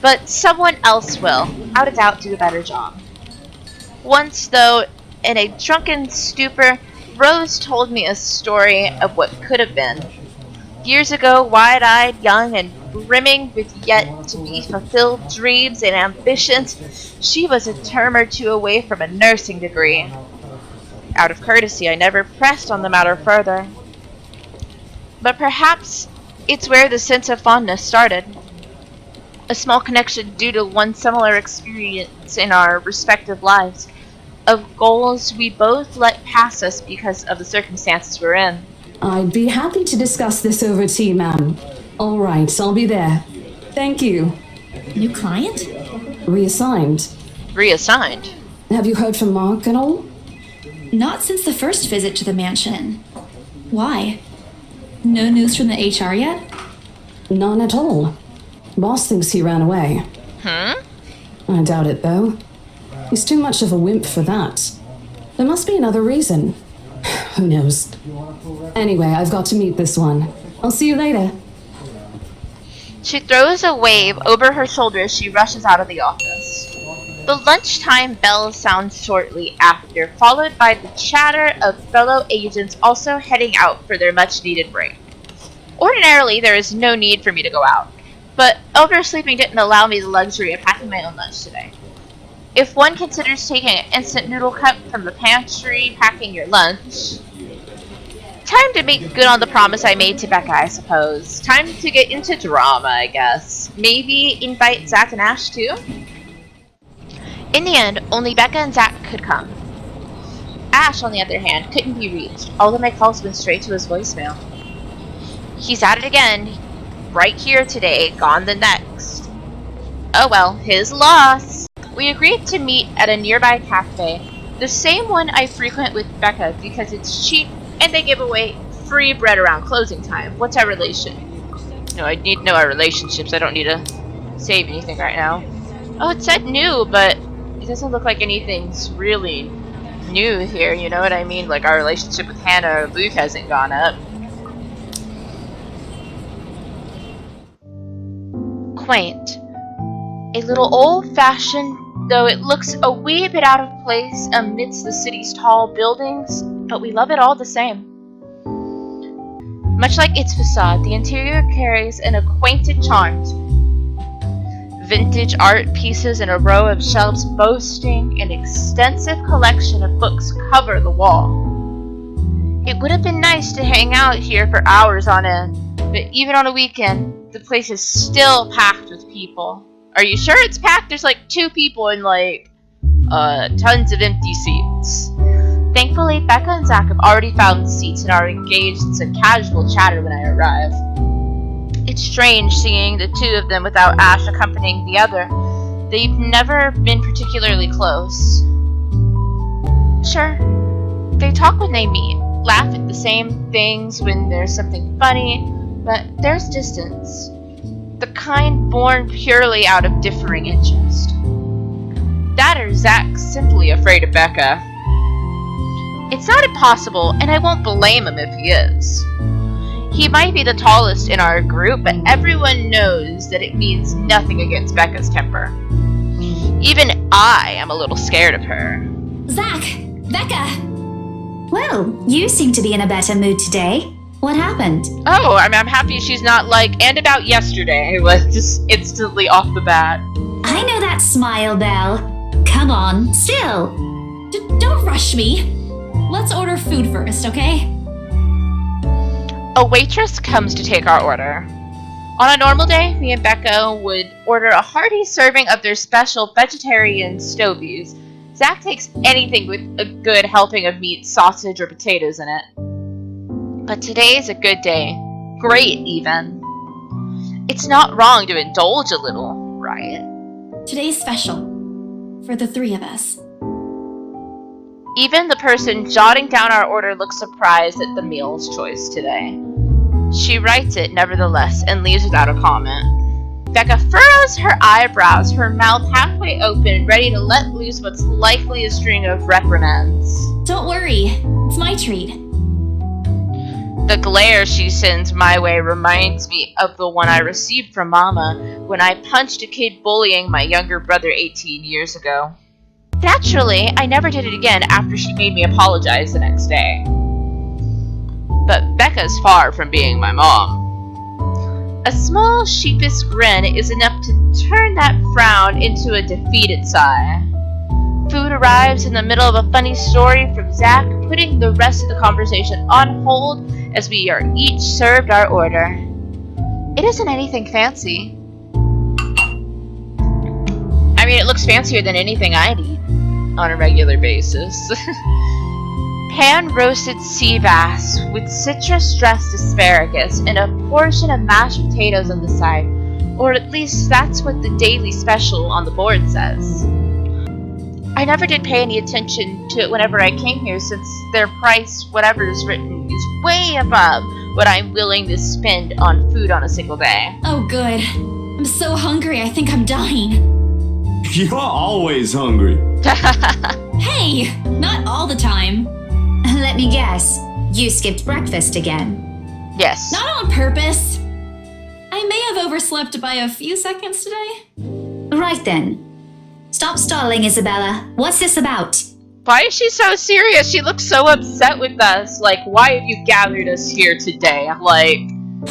But someone else will, without a doubt, do a better job. Once, though, in a drunken stupor, Rose told me a story of what could have been. Years ago, wide-eyed, young, and brimming with yet-to-be-fulfilled dreams and ambitions, she was a term or two away from a nursing degree. Out of courtesy, I never pressed on the matter further. But perhaps it's where the sense of fondness started. A small connection due to one similar experience in our respective lives, of goals we both let pass us because of the circumstances we're in. I'd be happy to discuss this over tea, ma'am. All right, I'll be there. Thank you. New client? Reassigned. Reassigned? Have you heard from Mark at all? Not since the first visit to the mansion. Why? No news from the HR yet? None at all. Boss thinks he ran away. I doubt it, though. He's too much of a wimp for that. There must be another reason. Who knows? Anyway, I've got to meet this one. I'll see you later. She throws a wave over her shoulder as she rushes out of the office. The lunchtime bell sounds shortly after, followed by the chatter of fellow agents also heading out for their much-needed break. Ordinarily, there is no need for me to go out, but oversleeping didn't allow me the luxury of packing my own lunch today. If one considers taking an instant noodle cup from the pantry, packing your lunch... Time to make good on the promise I made to Becca, I suppose. Time to get into drama, I guess. Maybe invite Zach and Ash, too? In the end, only Becca and Zach could come. Ash, on the other hand, couldn't be reached. All of my calls went straight to his voicemail. He's at it again. Right here today, gone the next. Oh well, his loss. We agreed to meet at a nearby cafe, the same one I frequent with Becca because it's cheap and they give away free bread around closing time. What's our relation? No, I need to know our relationships. I don't need to save anything right now. Oh, it said new, but it doesn't look like anything's really new here, you know what I mean? Like our relationship with Hannah or Luke hasn't gone up. Quaint. A little old-fashioned, though it looks a wee bit out of place amidst the city's tall buildings, but we love it all the same. Much like its facade, the interior carries an acquainted charm. Vintage art pieces in a row of shelves boasting an extensive collection of books cover the wall. It would have been nice to hang out here for hours on end, but even on a weekend, the place is still packed with people. Are you sure it's packed? There's like 2 people and like tons of empty seats. Thankfully, Becca and Zach have already found seats and are engaged in some casual chatter when I arrive. It's strange seeing the 2 of them without Ash accompanying the other. They've never been particularly close. Sure, they talk when they meet, laugh at the same things when there's something funny, but there's distance. The kind born purely out of differing interest. That or Zach's simply afraid of Becca. It's not impossible, and I won't blame him if he is. He might be the tallest in our group, but everyone knows that it means nothing against Becca's temper. Even I am a little scared of her. Zach! Becca! Well, you seem to be in a better mood today. What happened? Oh, I'm happy she's not like, and about yesterday, was just instantly off the bat. I know that smile, Belle. Come on, still. Don't rush me. Let's order food first, okay? A waitress comes to take our order. On a normal day, me and Becca would order a hearty serving of their special vegetarian stovies. Zach takes anything with a good helping of meat, sausage, or potatoes in it. But today's a good day. Great, even. It's not wrong to indulge a little, right? Today's special. For the 3 of us. Even the person jotting down our order looks surprised at the meal's choice today. She writes it, nevertheless, and leaves without a comment. Becca furrows her eyebrows, her mouth halfway open, ready to let loose what's likely a string of reprimands. Don't worry, it's my treat. The glare she sends my way reminds me of the one I received from Mama when I punched a kid bullying my younger brother 18 years ago. Naturally, I never did it again after she made me apologize the next day. But Becca's far from being my mom. A small sheepish grin is enough to turn that frown into a defeated sigh. Food arrives in the middle of a funny story from Zach, putting the rest of the conversation on hold as we are each served our order. It isn't anything fancy. I mean, it looks fancier than anything I'd eat on a regular basis. Pan-roasted sea bass with citrus-dressed asparagus and a portion of mashed potatoes on the side, or at least that's what the daily special on the board says. I never did pay any attention to it whenever I came here, since their price, whatever is written, is way above what I'm willing to spend on food on a single day. Oh good. I'm so hungry I think I'm dying. You're always hungry. Hey! Not all the time. Let me guess. You skipped breakfast again. Yes. Not on purpose. I may have overslept by a few seconds today. Right then. Stop stalling, Isabella. What's this about? Why is she so serious? She looks so upset with us. Like, why have you gathered us here today? Like...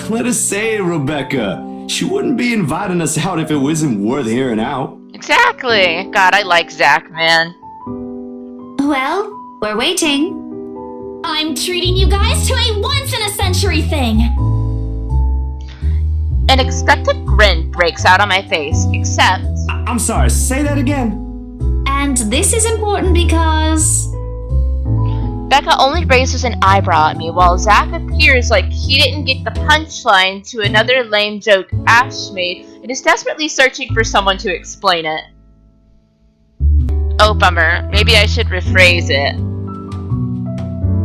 Let us say, Rebecca. She wouldn't be inviting us out if it wasn't worth hearing out. Exactly. God, I like Zach, man. Well, we're waiting. I'm treating you guys to a once-in-a-century thing. An expected grin breaks out on my face, except... I'm sorry, say that again. And this is important because... Becca only raises an eyebrow at me while Zach appears like he didn't get the punchline to another lame joke Ash made and is desperately searching for someone to explain it. Oh, bummer. Maybe I should rephrase it.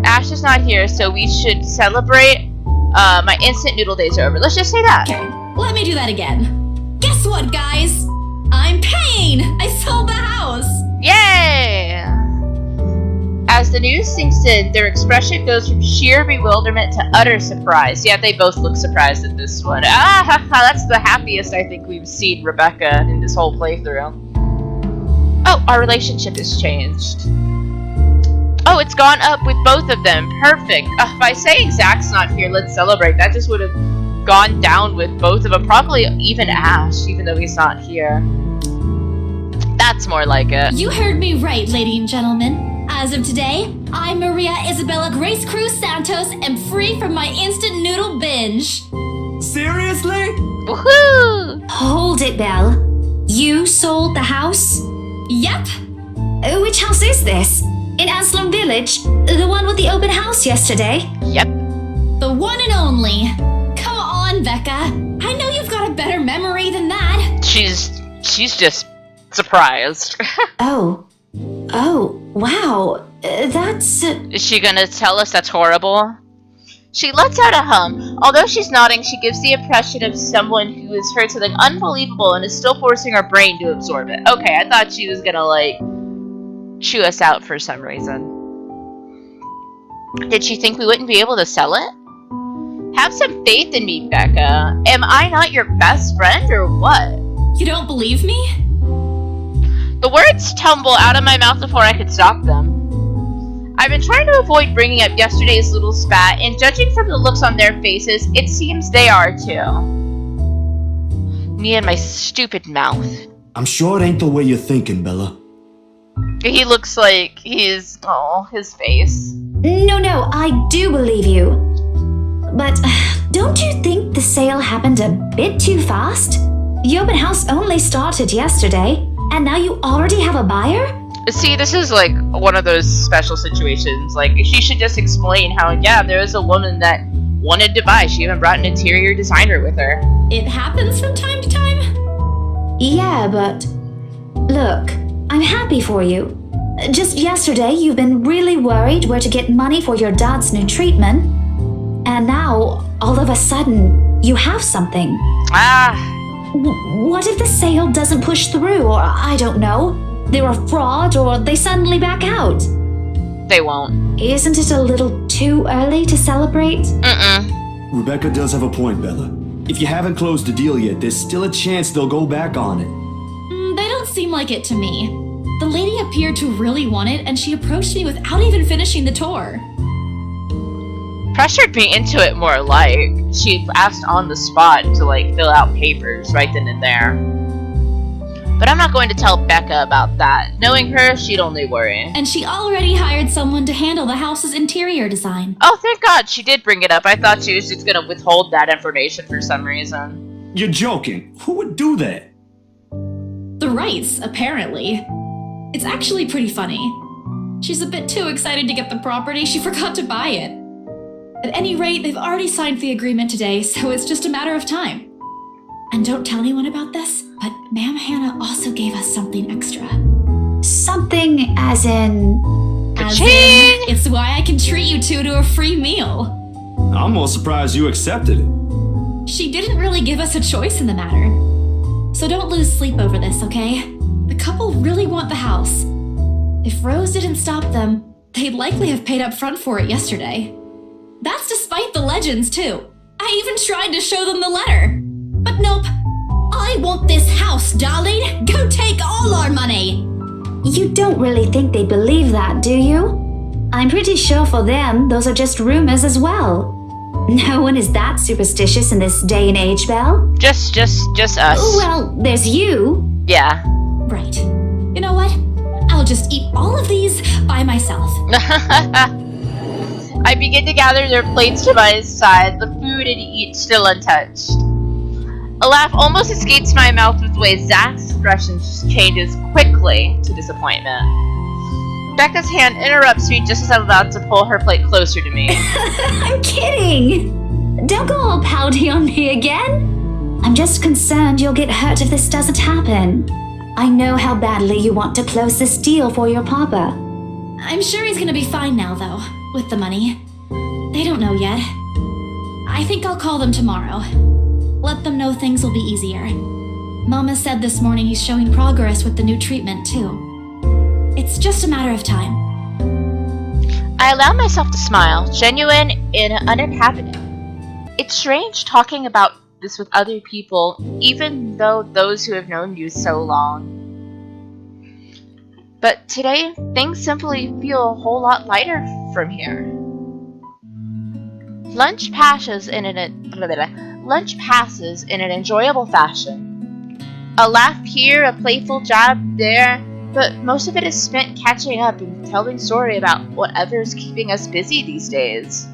Ash is not here, so we should celebrate. My instant noodle days are over. Let's just say that. Okay, let me do that again. Guess what, guys? I'm paying! I sold the house! Yay! As the news sinks in, their expression goes from sheer bewilderment to utter surprise. Yeah, they both look surprised at this one. That's the happiest I think we've seen Rebecca in this whole playthrough. Oh, our relationship has changed. Oh, it's gone up with both of them. Perfect. By saying Zach's not here, let's celebrate. That just would have gone down with both of them. Probably even Ash, even though he's not here. That's more like it. You heard me right, ladies and gentlemen. As of today, I'm Maria Isabella Grace Cruz Santos and free from my instant noodle binge. Seriously? Woohoo! Hold it, Belle. You sold the house? Yep. Which house is this? In Aslam Village? The one with the open house yesterday? Yep. The one and only. Come on, Becca. I know you've got a better memory than that. She's just surprised. Oh, wow. That's... Is she gonna tell us that's horrible? She lets out a hum. Although she's nodding, she gives the impression of someone who has heard something unbelievable and is still forcing her brain to absorb it. Okay, I thought she was gonna, like, chew us out for some reason. Did she think we wouldn't be able to sell it? Have some faith in me, Becca. Am I not your best friend or what? You don't believe me? The words tumble out of my mouth before I could stop them. I've been trying to avoid bringing up yesterday's little spat, and judging from the looks on their faces, it seems they are too. Me and my stupid mouth. I'm sure it ain't the way you're thinking, Bella. He looks like he's... oh, his face. No, I do believe you. But don't you think the sale happened a bit too fast? The open house only started yesterday, and now you already have a buyer? See, this is like one of those special situations. Like, she should just explain how, yeah, there was a woman that wanted to buy. She even brought an interior designer with her. It happens from time to time? Yeah, but look, I'm happy for you. Just yesterday, you've been really worried where to get money for your dad's new treatment. And now, all of a sudden, you have something. What if the sale doesn't push through, or I don't know, they're a fraud, or they suddenly back out? They won't. Isn't it a little too early to celebrate? Rebecca does have a point, Bella. If you haven't closed the deal yet, there's still a chance they'll go back on it. They don't seem like it to me. The lady appeared to really want it, and she approached me without even finishing the tour. Pressured me into it more like. She asked on the spot to, like, fill out papers right then and there. But I'm not going to tell Becca about that. Knowing her, she'd only worry. And she already hired someone to handle the house's interior design. Oh, thank God she did bring it up. I thought she was just going to withhold that information for some reason. You're joking. Who would do that? The Wrights, apparently. It's actually pretty funny. She's a bit too excited to get the property, she forgot to buy it. At any rate, they've already signed the agreement today, so it's just a matter of time. And don't tell anyone about this, but Ma'am Hannah also gave us something extra. Something as in... It's why I can treat you two to a free meal. I'm more surprised you accepted it. She didn't really give us a choice in the matter. So don't lose sleep over this, okay? The couple really want the house. If Rose didn't stop them, they'd likely have paid up front for it yesterday. That's despite the legends, too. I even tried to show them the letter. But nope. I want this house, darling. Go take all our money. You don't really think they believe that, do you? I'm pretty sure for them, those are just rumors as well. No one is that superstitious in this day and age, Belle. Just us. Well, there's you. Yeah. Right. You know what? I'll just eat all of these by myself. I begin to gather their plates to my side, the food and eat still untouched. A laugh almost escapes my mouth with the way Zach's expression changes quickly to disappointment. Becca's hand interrupts me just as I'm about to pull her plate closer to me. I'm kidding! Don't go all pouty on me again. I'm just concerned you'll get hurt if this doesn't happen. I know how badly you want to close this deal for your papa. I'm sure he's gonna be fine now, though, with the money. They don't know yet. I think I'll call them tomorrow. Let them know things will be easier. Mama said this morning he's showing progress with the new treatment, too. It's just a matter of time. I allow myself to smile, genuine and uninhabited. It's strange talking about this with other people, even though those who have known you so long. But today, things simply feel a whole lot lighter from here. Lunch passes in an enjoyable fashion. A laugh here, a playful jab there, but most of it is spent catching up and telling story about whatever's keeping us busy these days.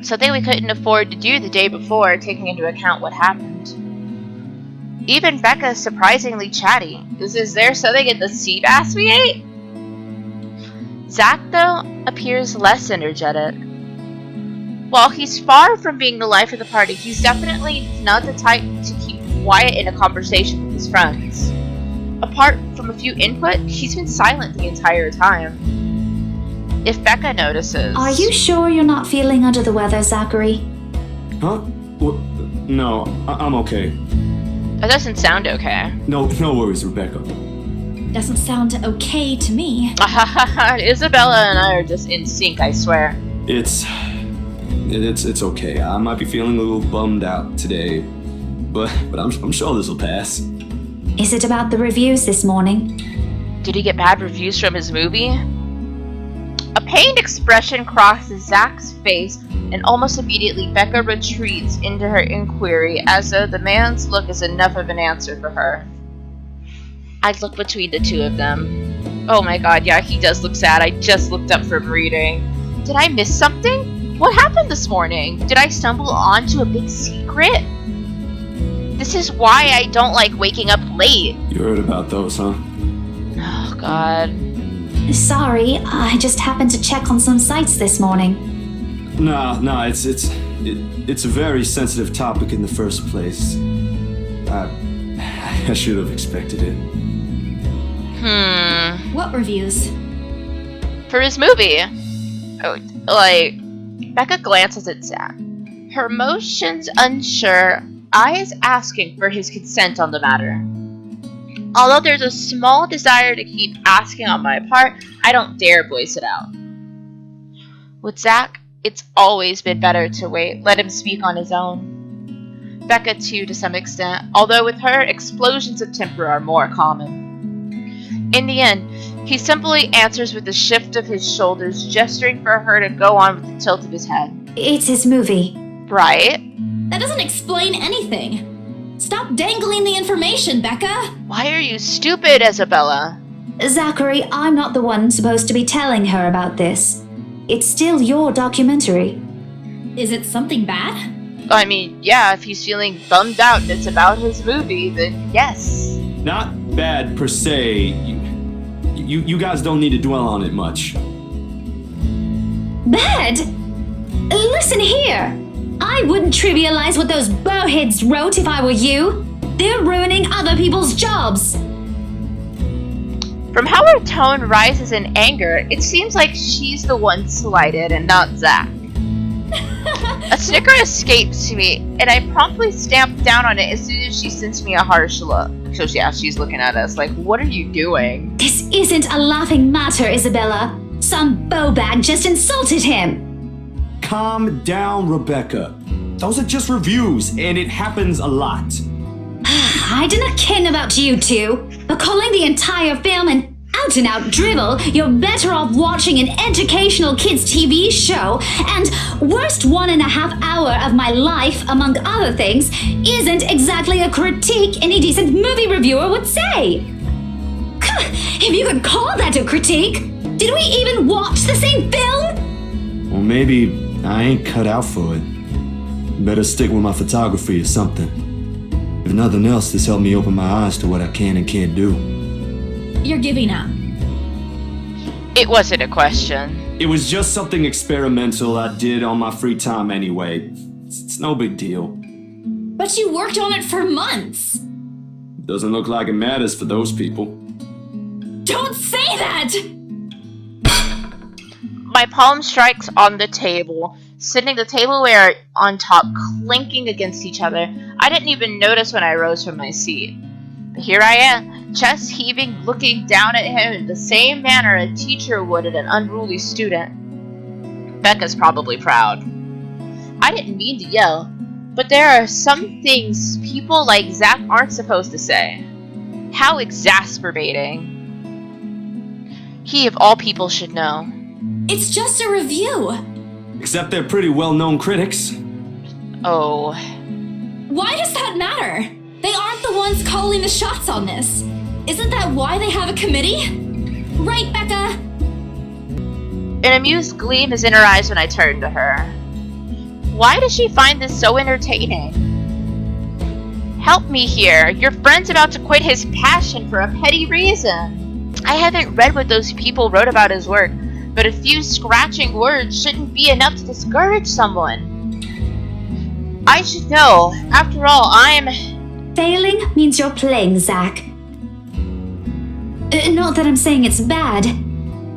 something we couldn't afford to do the day before, taking into account what happened. Even Becca's surprisingly chatty. Is there something in the sea bass we ate? Zach, though, appears less energetic. While he's far from being the life of the party, he's definitely not the type to keep quiet in a conversation with his friends. Apart from a few input, he's been silent the entire time. If Becca notices... Are you sure you're not feeling under the weather, Zachary? Huh? What? No, I'm okay. That doesn't sound okay. No worries, Rebecca. Doesn't sound okay to me. Isabella and I are just in sync, I swear. It's okay. I might be feeling a little bummed out today, but I'm sure this will pass. Is it about the reviews this morning? Did he get bad reviews from his movie? A pained expression crosses Zach's face, and almost immediately Becca retreats into her inquiry as though the man's look is enough of an answer for her. I'd look between the two of them. Oh my god, yeah, he does look sad. I just looked up from reading. Did I miss something? What happened this morning? Did I stumble onto a big secret? This is why I don't like waking up late. You heard about those, huh? Oh god. Sorry, I just happened to check on some sites this morning. Nah, it's a very sensitive topic in the first place. I should have expected it. What reviews? For his movie. Oh, like, Becca glances at Zach. Her motions unsure, eyes asking for his consent on the matter. Although there's a small desire to keep asking on my part, I don't dare voice it out. With Zach, it's always been better to wait, let him speak on his own. Becca too, to some extent, although with her, explosions of temper are more common. In the end, he simply answers with a shift of his shoulders, gesturing for her to go on with the tilt of his head. It's his movie. Right? That doesn't explain anything. Stop dangling the information, Becca! Why are you stupid, Isabella? Zachary, I'm not the one supposed to be telling her about this. It's still your documentary. Is it something bad? I mean, yeah, if he's feeling bummed out and it's about his movie, then yes. Not bad per se. You guys don't need to dwell on it much. Bad? Listen here. I wouldn't trivialize what those bowheads wrote if I were you. They're ruining other people's jobs. From how her tone rises in anger, it seems like she's the one slighted and not Zach. A snicker escapes me, and I promptly stamp down on it as soon as she sends me a harsh look. So yeah, she's looking at us like, what are you doing? This isn't a laughing matter, Isabella. Some bowbag just insulted him. Calm down, Rebecca. Those are just reviews, and it happens a lot. I do not ken about you two, but calling the entire film an out-and-out drivel, you're better off watching an educational kids' TV show, and worst 1.5 hour of my life, among other things, isn't exactly a critique any decent movie reviewer would say. If you could call that a critique, did we even watch the same film? Well, maybe I ain't cut out for it. Better stick with my photography or something. If nothing else, this helped me open my eyes to what I can and can't do. You're giving up. It wasn't a question. It was just something experimental I did on my free time anyway. It's no big deal. But you worked on it for months. Doesn't look like it matters for those people. Don't say that! My palm strikes on the table, sending the tableware on top clinking against each other. I didn't even notice when I rose from my seat. But here I am, chest heaving, looking down at him in the same manner a teacher would at an unruly student. Becca's probably proud. I didn't mean to yell, but there are some things people like Zach aren't supposed to say. How exasperating. He of all people should know. It's just a review. Except they're pretty well-known critics. Oh. Why does that matter? They aren't the ones calling the shots on this. Isn't that why they have a committee? Right, Becca? An amused gleam is in her eyes when I turn to her. Why does she find this so entertaining? Help me here. Your friend's about to quit his passion for a petty reason. I haven't read what those people wrote about his work, but a few scratching words shouldn't be enough to discourage someone. I should know. After all, I'm... Failing means you're playing, Zach. Not that I'm saying it's bad.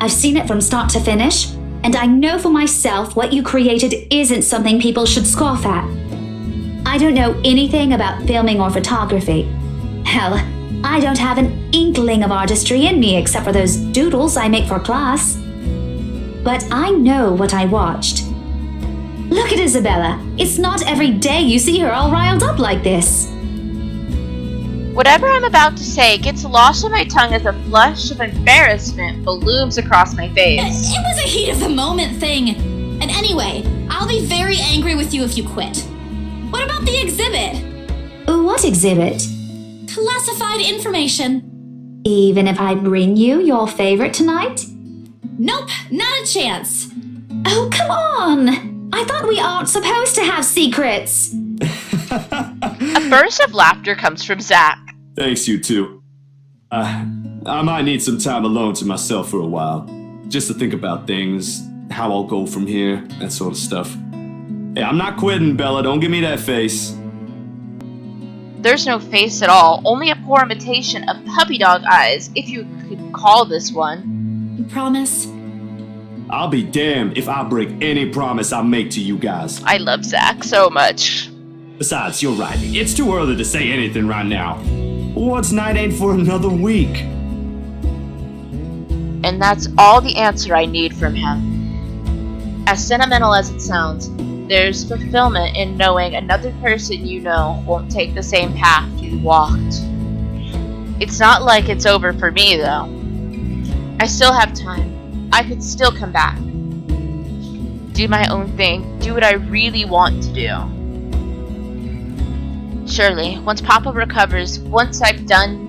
I've seen it from start to finish, and I know for myself what you created isn't something people should scoff at. I don't know anything about filming or photography. Hell, I don't have an inkling of artistry in me except for those doodles I make for class. But I know what I watched. Look at Isabella. It's not every day you see her all riled up like this. Whatever I'm about to say gets lost on my tongue as a flush of embarrassment balloons across my face. It was a heat of the moment thing. And anyway, I'll be very angry with you if you quit. What about the exhibit? What exhibit? Classified information. Even if I bring you your favorite tonight? Nope, not a chance. Oh, come on! I thought we aren't supposed to have secrets. A burst of laughter comes from Zach. Thanks, you two. I might need some time alone to myself for a while. Just to think about things, how I'll go from here, that sort of stuff. Hey, I'm not quitting, Bella. Don't give me that face. There's no face at all, only a poor imitation of puppy dog eyes, if you could call this one. You promise? I'll be damned if I break any promise I make to you guys. I love Zach so much. Besides, you're right. It's too early to say anything right now. What's night ain't for another week? And that's all the answer I need from him. As sentimental as it sounds, there's fulfillment in knowing another person you know won't take the same path you walked. It's not like it's over for me, though. I still have time. I could still come back. Do my own thing. Do what I really want to do. Surely, once Papa recovers, once I'm done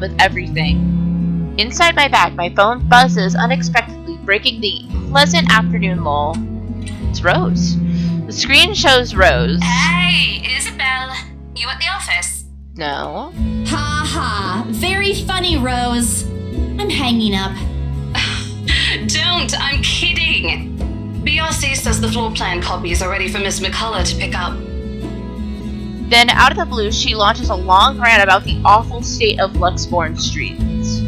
with everything. Inside my bag, my phone buzzes unexpectedly, breaking the pleasant afternoon lull. It's Rose. The screen shows Rose. Hey, Isabella. You at the office? No. Ha ha. Very funny, Rose. I'm hanging up. Don't, I'm kidding. BRC says the floor plan copies are ready for Miss McCullough to pick up. Then, out of the blue, she launches a long rant about the awful state of Luxbourne streets.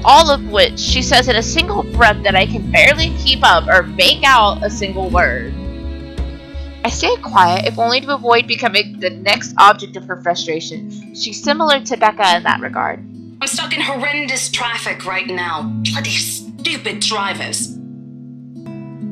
All of which she says in a single breath that I can barely keep up or make out a single word. I stay quiet, if only to avoid becoming the next object of her frustration. She's similar to Becca in that regard. I'm stuck in horrendous traffic right now. Bloody stupid drivers.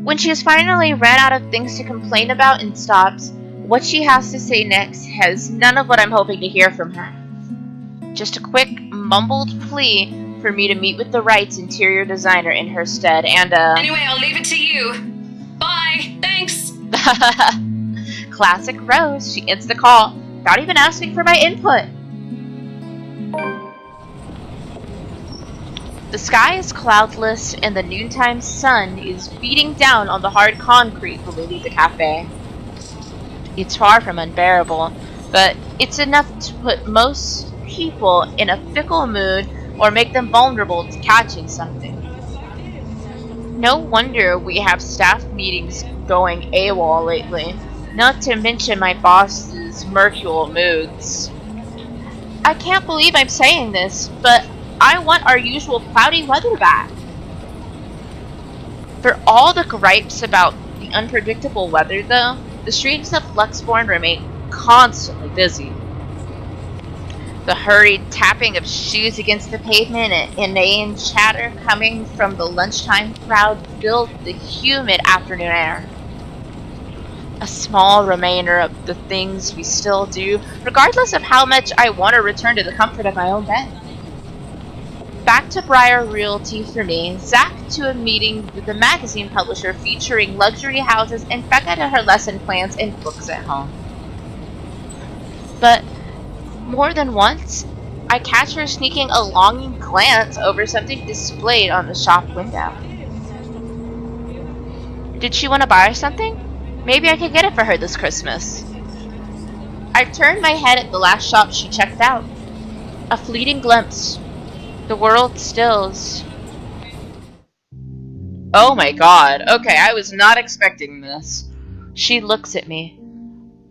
When she has finally ran out of things to complain about and stops, what she has to say next has none of what I'm hoping to hear from her. Just a quick, mumbled plea for me to meet with the Wright's interior designer in her stead and Anyway, I'll leave it to you. Bye, thanks. Classic Rose, she ends the call without even asking for my input. The sky is cloudless and the noontime sun is beating down on the hard concrete when we leave the cafe. It's far from unbearable, but it's enough to put most people in a fickle mood or make them vulnerable to catching something. No wonder we have staff meetings going AWOL lately, not to mention my boss's mercurial moods. I can't believe I'm saying this, but I want our usual cloudy weather back. For all the gripes about the unpredictable weather, though, the streets of Luxbourne remain constantly busy. The hurried tapping of shoes against the pavement and inane chatter coming from the lunchtime crowd filled the humid afternoon air. A small remainder of the things we still do, regardless of how much I want to return to the comfort of my own bed. Back to Briar Realty for me, Zach to a meeting with the magazine publisher featuring luxury houses, and Becca to her lesson plans and books at home. But more than once, I catch her sneaking a longing glance over something displayed on the shop window. Did she want to buy something? Maybe I could get it for her this Christmas. I turned my head at the last shop she checked out. A fleeting glimpse. The world stills. Oh my god. Okay, I was not expecting this. She looks at me.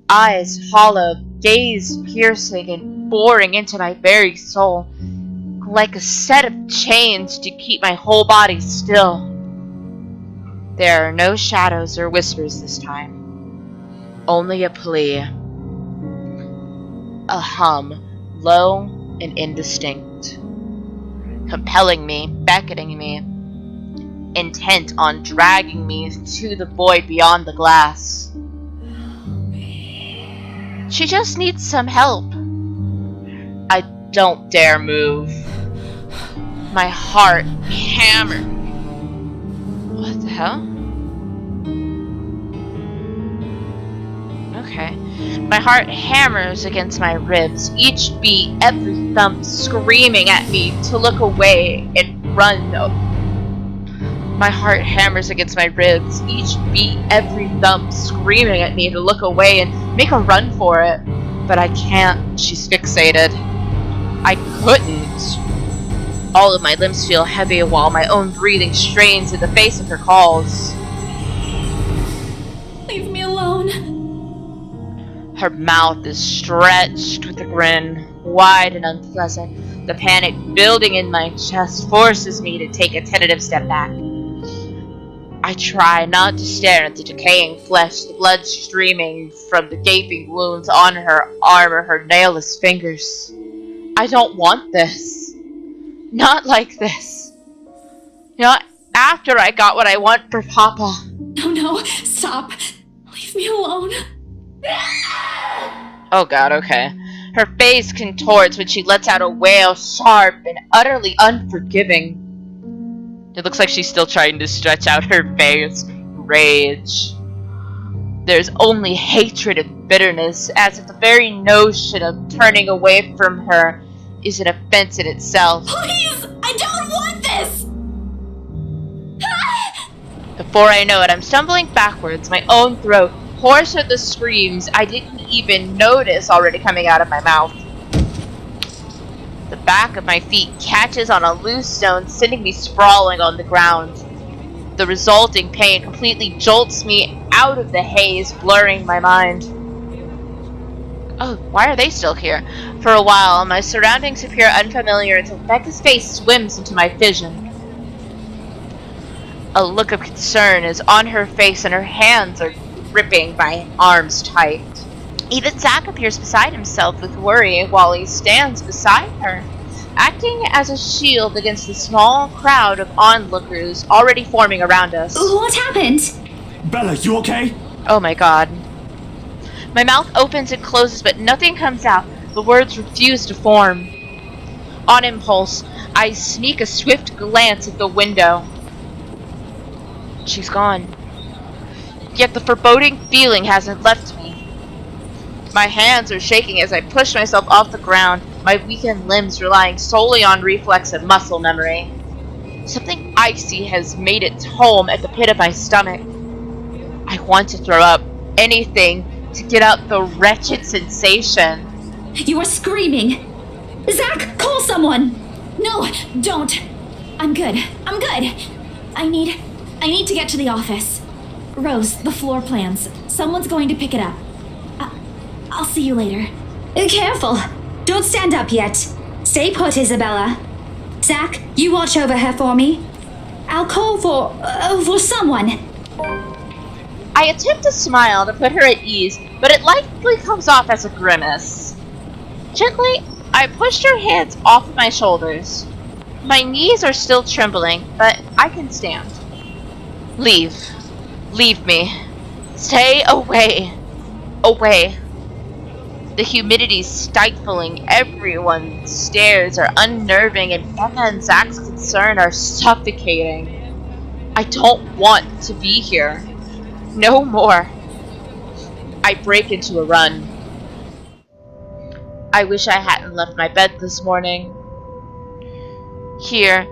Eyes hollow, gaze piercing and boring into my very soul. Like a set of chains to keep my whole body still. There are no shadows or whispers this time. Only a plea. A hum, low and indistinct. Compelling me, beckoning me. Intent on dragging me to the void beyond the glass. She just needs some help. I don't dare move. My heart hammered. What the hell? Okay. My heart hammers against my ribs, each beat, every thump screaming at me to look away and run. My heart hammers against my ribs, each beat, every thump screaming at me to look away and make a run for it. But I can't. She's fixated. I couldn't. All of my limbs feel heavy while my own breathing strains in the face of her calls. Leave me alone. Her mouth is stretched with a grin, wide and unpleasant. The panic building in my chest forces me to take a tentative step back. I try not to stare at the decaying flesh, the blood streaming from the gaping wounds on her arm or her nailless fingers. I don't want this. Not like this. Not after I got what I want for Papa. No, stop. Leave me alone. Oh god, okay. Her face contorts when she lets out a wail, sharp and utterly unforgiving. It looks like she's still trying to stretch out her face. Rage. There's only hatred and bitterness, as if the very notion of turning away from her is an offense in itself. Please! I don't want this! Before I know it, I'm stumbling backwards, my own throat hoarse with the screams I didn't even notice already coming out of my mouth. The back of my feet catches on a loose stone, sending me sprawling on the ground. The resulting pain completely jolts me out of the haze, blurring my mind. Oh, why are they still here? For a while, my surroundings appear unfamiliar until Becca's face swims into my vision. A look of concern is on her face and her hands are gripping my arms tight. Even Zach appears beside himself with worry while he stands beside her, acting as a shield against the small crowd of onlookers already forming around us. What happened? Bella, you okay? Oh my god. My mouth opens and closes, but nothing comes out. The words refuse to form. On impulse, I sneak a swift glance at the window. She's gone. Yet the foreboding feeling hasn't left me. My hands are shaking as I push myself off the ground, my weakened limbs relying solely on reflex and muscle memory. Something icy has made its home at the pit of my stomach. I want to throw up anything to get out the wretched sensation. You are screaming. Zach, call someone. No, don't. I'm good. I'm good. I need to get to the office. Rose, the floor plans. Someone's going to pick it up. I'll see you later. Careful. Don't stand up yet. Stay put, Isabella. Zach, you watch over her for me. I'll call for someone. I attempt to smile to put her at ease, but it likely comes off as a grimace. Gently, I pushed her hands off of my shoulders. My knees are still trembling, but I can stand. Leave. Leave me. Stay away. Away. The humidity stifling, everyone's stares are unnerving, and Becca and Zach's concern are suffocating. I don't want to be here. No more. I break into a run. I wish I hadn't left my bed this morning. Here,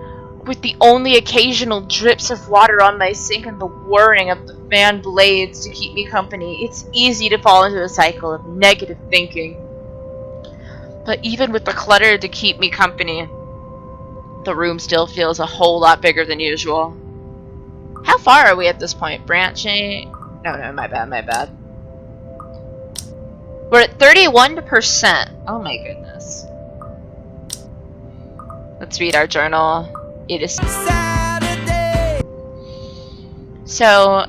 with the only occasional drips of water on my sink and the whirring of the fan blades to keep me company, it's easy to fall into a cycle of negative thinking. But even with the clutter to keep me company, the room still feels a whole lot bigger than usual. How far are we at this point? Branching? No, my bad. We're at 31%. Oh my goodness. Let's read our journal. It is Saturday. So,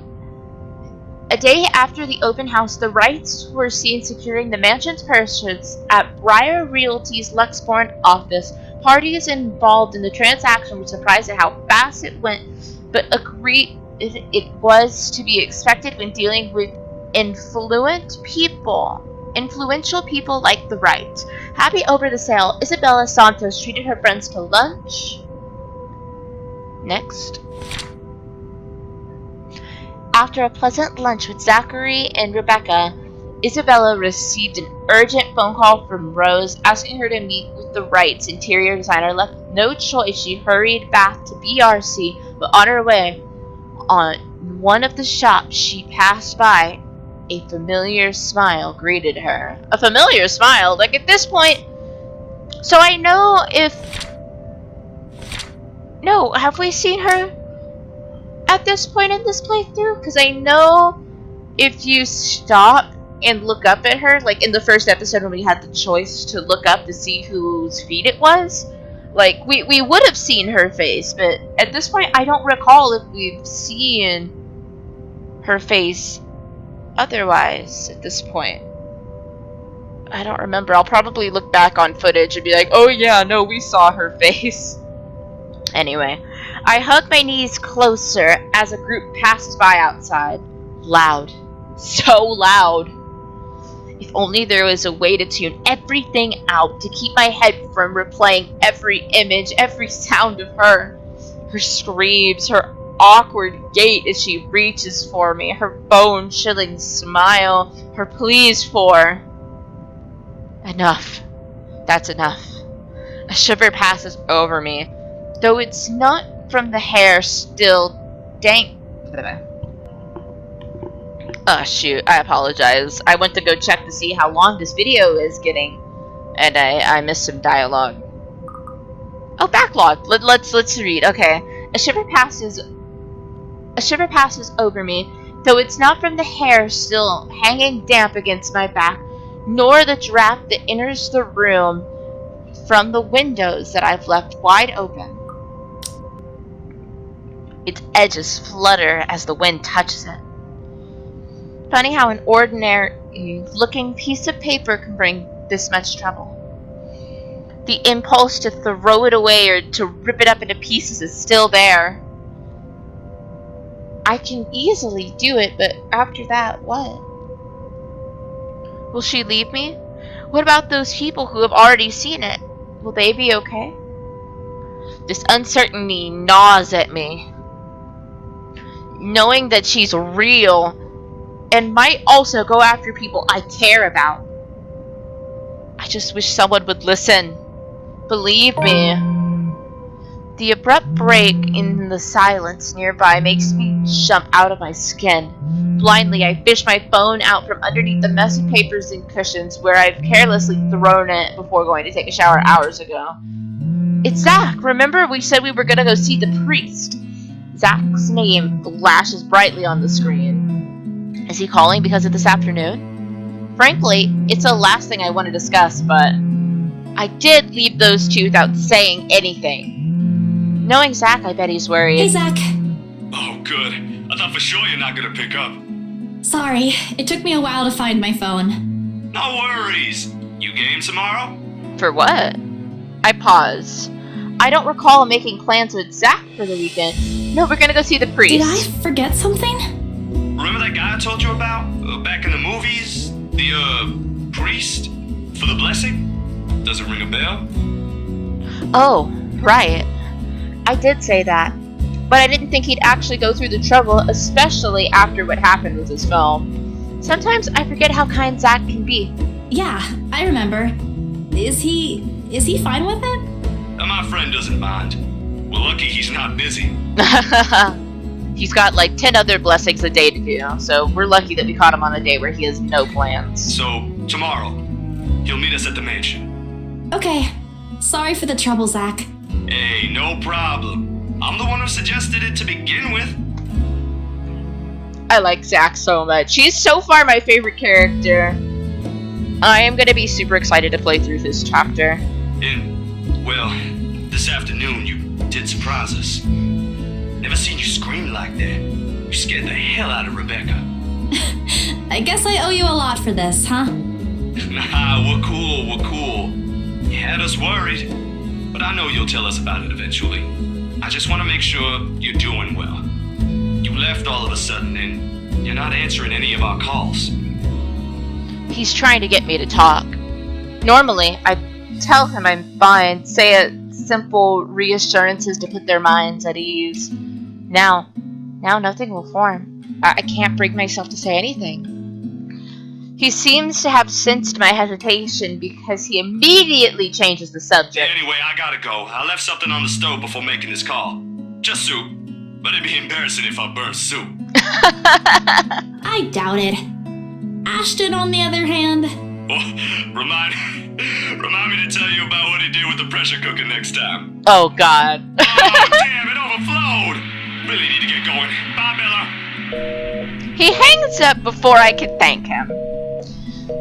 a day after the open house, the Wrights were seen securing the mansion's purchase at Briar Realty's Luxbourne office. Parties involved in the transaction were surprised at how fast it went, but agreed it was to be expected when dealing with influential people like the Wrights. Happy over the sale, Isabella Santos treated her friends to lunch. Next. After a pleasant lunch with Zachary and Rebecca, Isabella received an urgent phone call from Rose asking her to meet with the Wrights interior designer. Left with no choice, she hurried back to BRC, but on her way, on one of the shops she passed by, a familiar smile greeted her. A familiar smile? Like, at this point... So I know if... No, have we seen her at this point in this playthrough? Because I know if you stop and look up at her, like in the first episode when we had the choice to look up to see whose feet it was, like, we would have seen her face, but at this point I don't recall if we've seen her face otherwise at this point. I don't remember. I'll probably look back on footage and be like, oh yeah, no, we saw her face. Anyway, I hug my knees closer as a group passes by outside. Loud. So loud. If only there was a way to tune everything out to keep my head from replaying every image, every sound of her. Her screams, her awkward gait as she reaches for me, her bone-chilling smile, her pleas for... Enough. That's enough. A shiver passes over me, though it's not from the hair still dank. Oh shoot, I apologize. I went to go check to see how long this video is getting, and I missed some dialogue. Oh, backlog. Let's read. Okay. A shiver passes over me, though it's not from the hair still hanging damp against my back, nor the draft that enters the room from the windows that I've left wide open. Its edges flutter as the wind touches it. Funny how an ordinary-looking piece of paper can bring this much trouble. The impulse to throw it away or to rip it up into pieces is still there. I can easily do it, but after that, what? Will she leave me? What about those people who have already seen it? Will they be okay? This uncertainty gnaws at me. Knowing that she's real and might also go after people I care about. I just wish someone would listen. Believe me. The abrupt break in the silence nearby makes me jump out of my skin. Blindly, I fish my phone out from underneath the messy papers and cushions where I've carelessly thrown it before going to take a shower hours ago. It's Zach! Remember we said we were gonna go see the priest? Zach's name flashes brightly on the screen. Is he calling because of this afternoon? Frankly, it's the last thing I want to discuss, but I did leave those two without saying anything. Knowing Zach, I bet he's worried. Hey, Zach. Oh, good. I thought for sure you're not gonna pick up. Sorry, it took me a while to find my phone. No worries. You game tomorrow? For what? I pause. I don't recall making plans with Zach for the weekend. No, we're gonna go see the priest. Did I forget something? Remember that guy I told you about? Back in the movies? The, priest? For the blessing? Does it ring a bell? Oh, right. I did say that. But I didn't think he'd actually go through the trouble, especially after what happened with his phone. Sometimes I forget how kind Zach can be. Yeah, I remember. Is he fine with it? My friend doesn't mind. We're lucky he's not busy. He's got like 10 other blessings a day to do, so we're lucky that we caught him on a day where he has no plans. So, tomorrow, he'll meet us at the mansion. Okay. Sorry for the trouble, Zach. Hey, no problem. I'm the one who suggested it to begin with. I like Zach so much. He's so far my favorite character. I am gonna be super excited to play through this chapter. And, well, this afternoon you did surprise us. Never seen you scream like that. You scared the hell out of Rebecca. I guess I owe you a lot for this, huh? Nah, we're cool. You had us worried. But I know you'll tell us about it eventually. I just want to make sure you're doing well. You left all of a sudden and you're not answering any of our calls. He's trying to get me to talk. Normally, I tell him I'm fine, say simple reassurances to put their minds at ease. Now nothing will form. I can't bring myself to say anything. He seems to have sensed my hesitation because he immediately changes the subject. Anyway, I gotta go. I left something on the stove before making this call. Just soup. But it'd be embarrassing if I burnt soup. I doubt it. Ashton, on the other hand... Oh, remind me to tell you about what he did with the pressure cooker next time. Oh, God. Oh, damn, it overflowed. Really need to get going. Bye, Bella. He hangs up before I can thank him.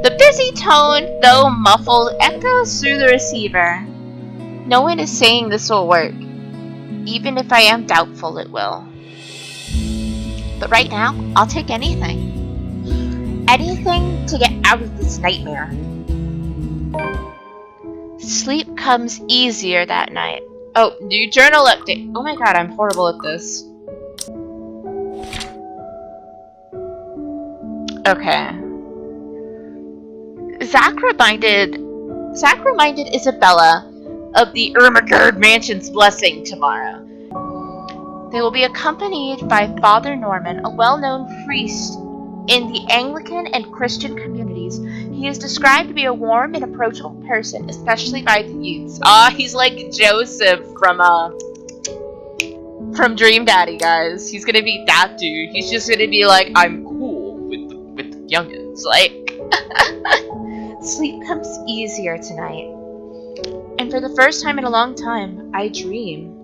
The busy tone, though muffled, echoes through the receiver. No one is saying this will work, even if I am doubtful it will. But right now, I'll take anything. Anything to get out of this nightmare. Sleep comes easier that night. Oh, new journal update. Oh my god, I'm horrible at this. Okay. Zach reminded Isabella of the Ermagerd Mansion's blessing tomorrow. They will be accompanied by Father Norman, a well-known priest in the Anglican and Christian communities. He is described to be a warm and approachable person, especially by the youths. He's like Joseph from Dream Daddy, guys. He's gonna be that dude. He's just gonna be like, I'm cool with the youngins. Like, sleep comes easier tonight. And for the first time in a long time, I dream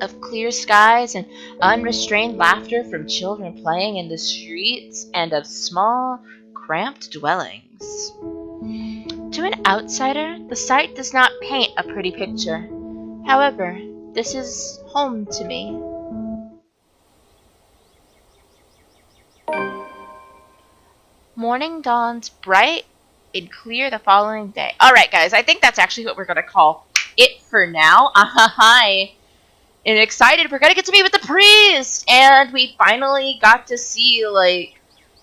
of clear skies and unrestrained laughter from children playing in the streets and of small, cramped dwellings. To an outsider, the sight does not paint a pretty picture. However, this is home to me. Morning dawns bright and clear the following day. Alright guys, I think that's actually what we're going to call it for now. Hi. And excited, we're going to get to meet with the priest! And we finally got to see, like,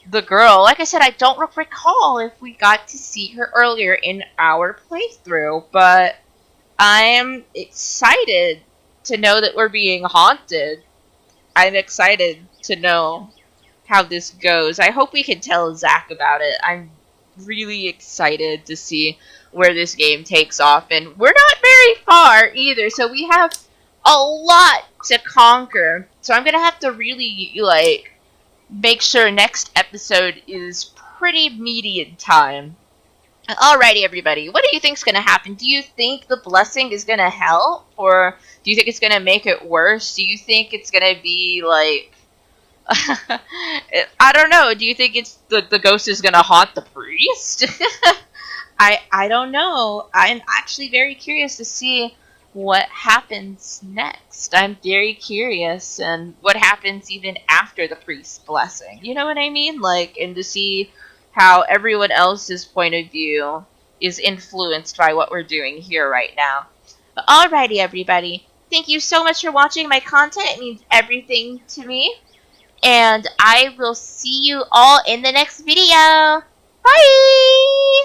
the girl. Like I said, I don't recall if we got to see her earlier in our playthrough. But I am excited to know that we're being haunted. I'm excited to know how this goes. I hope we can tell Zach about it. I'm really excited to see where this game takes off. And we're not very far either, so we have a lot to conquer. So I'm gonna have to really, like, make sure next episode is pretty meaty in time. Alrighty, everybody. What do you think's gonna happen? Do you think the blessing is gonna help? Or do you think it's gonna make it worse? Do you think it's gonna be, like... I don't know. Do you think it's the ghost is gonna haunt the priest? I don't know. I'm actually very curious to see what happens next. I'm very curious, and what happens even after the priest's blessing. You know what I mean? Like, and to see how everyone else's point of view is influenced by what we're doing here right now. But alrighty, everybody. Thank you so much for watching my content. It means everything to me. And I will see you all in the next video. Bye!